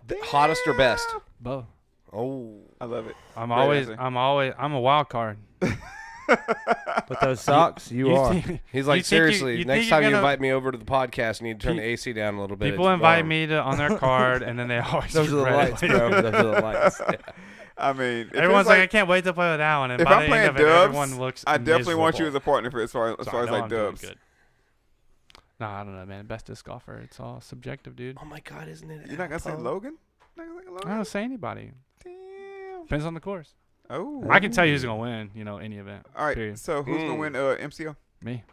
The hottest or best? Bo. Oh. I love it. I'm Great answer. I'm a wild card. With those socks, you are. think- He's you like, think seriously, you next think time you're you gonna- invite me over to the podcast, you need to turn Pe- the AC down a little bit. People It's invite warm. me on their card, and then they always Those are the regret it lights, later. bro. Those are the lights. I mean, if Everyone's it's like, I can't wait to play with Alan. And if by I'm the playing end of it, dubs, everyone looks I definitely want you as miserable. a partner for as far as So I know like I'm doing dubs. good. No, I don't know, man. Best disc golfer. It's all subjective, dude. Oh my God, isn't it? You're not gonna say Apple? Logan? Not gonna say I Logan? don't say anybody. Damn. Depends on the course. Oh. I can tell you who's gonna win. Any event. All right. Period. So who's gonna win MCO? Me.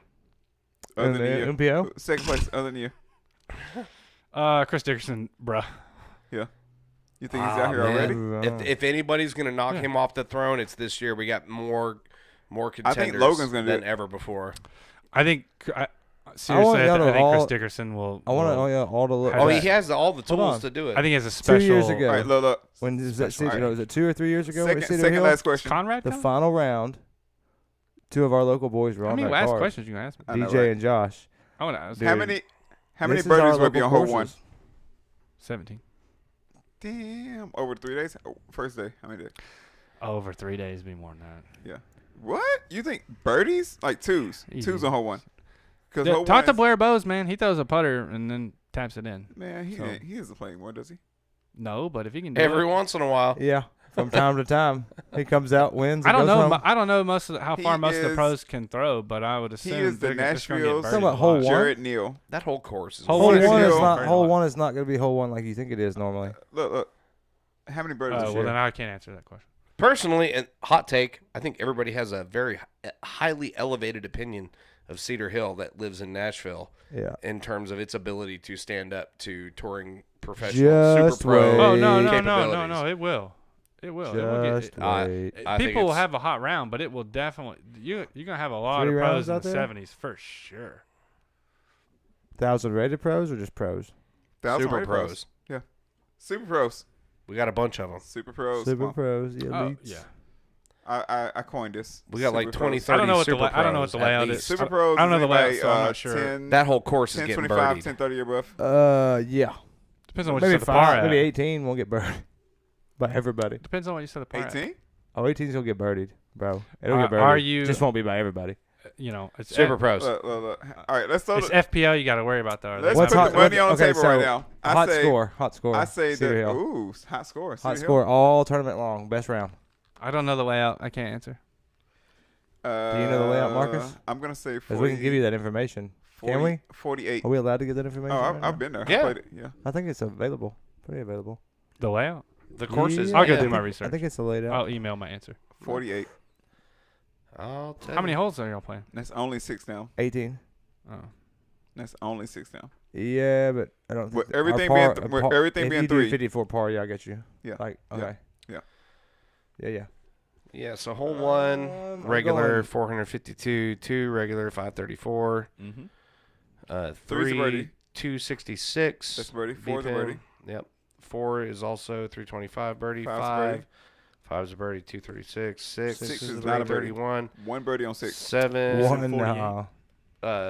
Other than you. MPO? Second place. Other than you. Chris Dickerson, bruh. You think he's out here already? If anybody's gonna knock Yeah. him off the throne, it's this year. We got more I contenders think Logan's gonna do than it. ever before. I think Seriously, I y'all to think Chris all- Dickerson will. I want y'all all to look. Have Oh, that. he has all the Hold tools on. to do it. I think he has a 2 special. years ago. All right, look. When is that? Special. Was it 2 or 3 years ago? at Cedar Second Hill? last question. Conrad. The coming? final round. 2 of our local boys were How on many that last card. questions you gonna ask me? I know, DJ right? and Josh. I want to ask. Dude, How many This is birdies our will be on local hole one? courses. 17. Damn, over 3 days. Oh, first day. How many days? Over 3 days, be more than that. Yeah. What? You think birdies? Like twos? Easy. Twos on hole one? Because Yeah, hole talk one to is- Blair Bowes, man. He throws a putter and then taps it in. Man, he So- he doesn't play anymore, does he? No, but if he can do Every it, once in a while. Yeah, from time to time, he comes out, wins. I and don't goes know. home. I don't know how far He most of the is- pros can throw, but I would assume is the they're just gonna get Nashville's- birdied Talking about a hole lot. one? Jared Neal. That whole course is Hole Hole one is one is still not. very Hole hot. one is not going to be hole one like you think it is normally. Look. How many birdies this Well, year? then I can't answer that question. Personally, and hot take, I think everybody has a very highly elevated opinion of Cedar Hill that lives in Nashville Yeah. in terms of its ability to stand up to touring professional Just super pro. wait. Oh no, capabilities. it will. It will. It will Just get, wait. I think people will it's- have a hot round, but it will definitely. You're gonna have a lot 3 of rounds pros in out the there? 70s for sure. 1,000 rated pros or just pros? 1,000 Super rated pros. Yeah. Super pros. We got a bunch of them. Super pros. Super Well, pros, the Oh, elites. yeah. I coined this. We got like Super 20, pros. 30 I don't know what super I don't know what the pros at layout least. is. Super pros. I don't know the layout, anybody, so I'm not sure. 10, That whole course is 10, getting 25, birdied. 10, 30 or above. Yeah. Depends on what you Maybe set the par 5, at. maybe 18 won't get birdied by everybody. Depends on what you set the par at. 18? Oh, 18's going to get birdied, bro. It'll get birdied. Are you? Just won't be by everybody. You know, it's Super pros. Look. All right, let's throw It's the, FPL. You got to worry about though. let's What's put hot- the money on the okay, table so right now. Hot score. I say Cedar that. Hill. Ooh, hot score. Hot Cedar score all tournament long. Best round. I don't know the layout. I can't answer. Hill. Do you know the layout, Marcus? I'm gonna say 40. Because we can give you that information. 40, Can we? 48. Are we allowed to get that information? Oh, right now? I've been there. Yeah. I played it. Yeah. I think it's available. Pretty available. The layout. The courses. Yeah, I'll go I do my think- research. I think it's laid out. I'll email my answer. 48. I'll tell How many you. holes are y'all playing? That's only 6 down. 18. Oh. That's only 6 down. Yeah, but I don't think With that- our everything par- being par- everything if being you do 3. 54 par, yeah, I get you. Yeah. Like, Yeah. okay. Yeah. Yeah. Yeah, so hole one, I'm regular going- 452, 2 regular 534, Mm-hmm. 3's a 3 birdie. 266. That's a birdie. 4's a V-pin. birdie. Yep. 4 is also 325 birdie. 5's a birdie. 5 is a birdie. 236. 6 Six is is not a birdie. 331. 1 birdie on 6. 7. One, 48. no.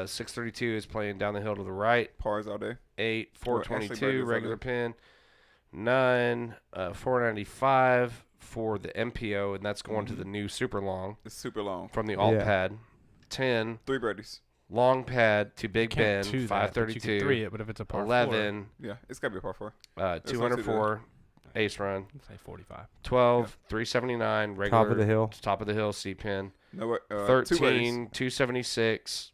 632 is playing down the hill to the right. Pars all day. 8 Well, actually, 422 birdies regular are pin. 9 495 for the MPO, and that's going to the new super long It's super long. from the alt Yeah. pad. 10 3 birdies. long pad to Big Can't Ben two that, but you can 532. three it, but if it's a par 11 Yeah, it's got to be a par 4. 204 ace run. four, say 45. 12 379 regular Top of the hill. top of the hill C pin. No, what? 2 birdies. 13 276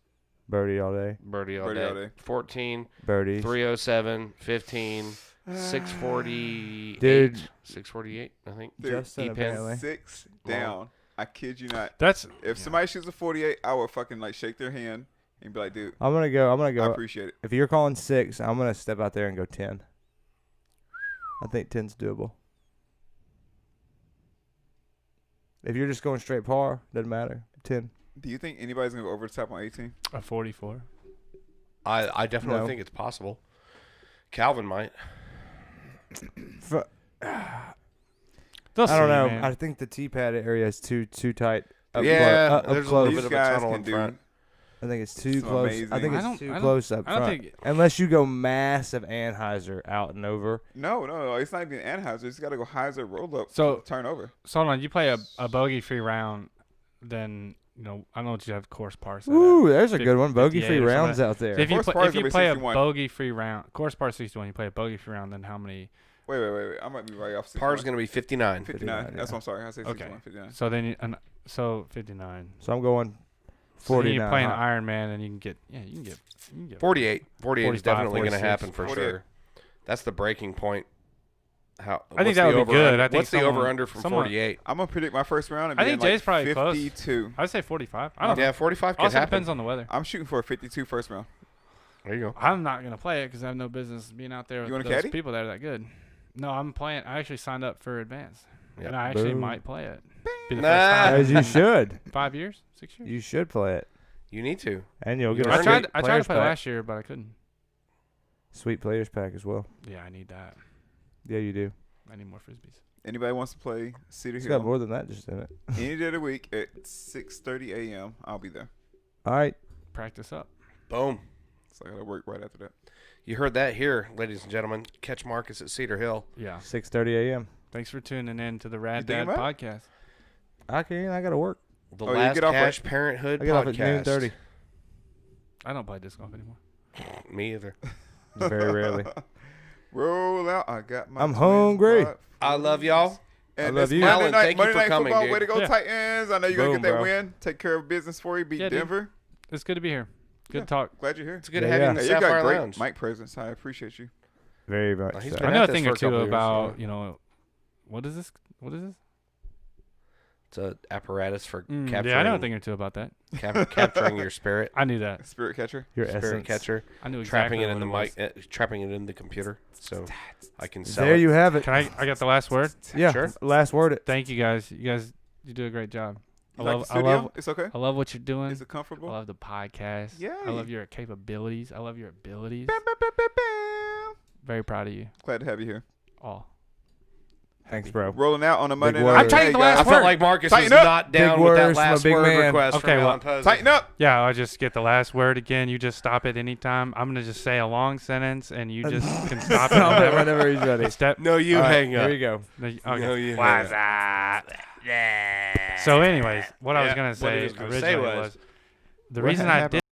Birdie all day. birdie all Birdie day. all day. 14 Birdie. 307 15 648 Dude. 648 I think. Dude, Justin, E-pin. apparently. 6 down. I kid you not. That's If somebody shoots a 48, I would fucking like shake their hand and be like, dude, I'm gonna go. I go. appreciate it. If you're calling 6, I'm gonna step out there and go 10. I think 10's doable. If you're just going straight par, doesn't matter. 10. Do you think anybody's gonna go over the top on 18? a 44. I definitely No. think it's possible. Calvin might. For, They'll I don't see, know. man. I think the tee pad area is too tight. Up Yeah, close. Up there's a close. little bit of a tunnel in front. I think it's too Some close. amazing- I think I it's don't- too I don't- close up I don't front. think- Unless you go massive Anheuser out and over. No. It's not even Anheuser. It's got to go Heiser, roll up, So- turn over. So hold on, you play a bogey free round, then I don't know what you have course par set at. Ooh, there's a good one. Bogey 58 free or something. rounds out there. So if you Course play, par is if you gonna be play a 61. bogey free round, course par 61, you play a bogey free round, then how many? Wait. I might be right off. 61. Par's going to be 59. 59. 59, That's yeah. what I'm sorry. I say Okay. 61, 59. So then so 59. So I'm going So 49. you're playing hot. Iron Man, and you can get 48. 48 is 45, definitely going to 46. happen for 48. sure. That's the breaking point. I think what's that the would be over- good. I think what's the someone- over under from someone- 48? I'm gonna predict my first round. And I think being Jay's like probably close. 52. I'd say 45. I don't know. Yeah, 45 could Also happen. depends on the weather. I'm shooting for a 52 first round. There you go. I'm not gonna play it because I have no business being out there You with want a those caddy? people that are that good. No, I'm playing. I actually signed up for advanced, Yep. and I actually Boom. might play it. Be the Nah. first time. As you should. 5 years, 6 years. You should play it. You need to. And you'll get You a earned sweet it. I tried to players play pack. last year, but I couldn't. Sweet players pack as well. Yeah, I need that. Yeah, you do. I need more frisbees. Anybody wants to play Cedar It's Hill got more than that just in it. any day of the week at 6:30 a.m., I'll be there. All right. Practice up. Boom. So I got to work right after that. You heard that here, ladies and gentlemen. Catch Marcus at Cedar Hill. Yeah. 6:30 a.m. Thanks for tuning in to the Rad You think Dad about podcast. I got to work. The Oh, you Last get off Cash at- Parenthood I get off at podcast. noon 30. I don't play disc golf anymore. Me either. Very rarely. Roll out. I got my I'm twins hungry. blood I love y'all. And I love it's you. Monday Alan, night, thank you Monday for night coming, football. dude. Way to go, Yeah. Titans. I know you're going to Boom, get that bro. win. Take care of business for you. Beat Yeah, dude. Denver. It's good to be here. Good Yeah. talk. Glad you're here. It's good Yeah, to have you in the Hey, you got Sapphire great Lounge. mic presence. I appreciate you. Very much. Oh, he's so. been I know at a this thing for or a two couple years, about, yeah. What is this? What is this? It's an apparatus for Yeah, capturing, I know a thing or two about that. capturing your spirit. I knew that. Spirit catcher. Your Spirit essence. catcher. I knew Trapping exactly it in the what mic. Trapping it in the computer. So I can sell There it. you have it. Can I got the last word? Yeah. Sure. Last word it. Thank you guys. You do a great job. You like the studio? It's okay. I love what you're doing. Is it comfortable? I love the podcast. Yay. I love your capabilities. I love your abilities. Bam, bam, bam, bam, bam. Very proud of you Glad to have you here. all. Thanks, bro. Rolling out on a Monday word. night. I'm trying Hey, to guys. last I felt word. like Marcus Tighten was up. not down Big with that words from a last big word man. request Okay, from well, Alan Posey. Tighten up. Yeah, I'll just get the last word again. You just stop it anytime. I'm gonna just say a long sentence, and you just can stop it Stop it whenever. whenever he's ready. Step. No, you All right, hang up. Here you go. Okay. No, you Why's hang up. that? So, anyways, what I was Yeah, gonna what he say was gonna say originally was- was the What reason had I happened? did.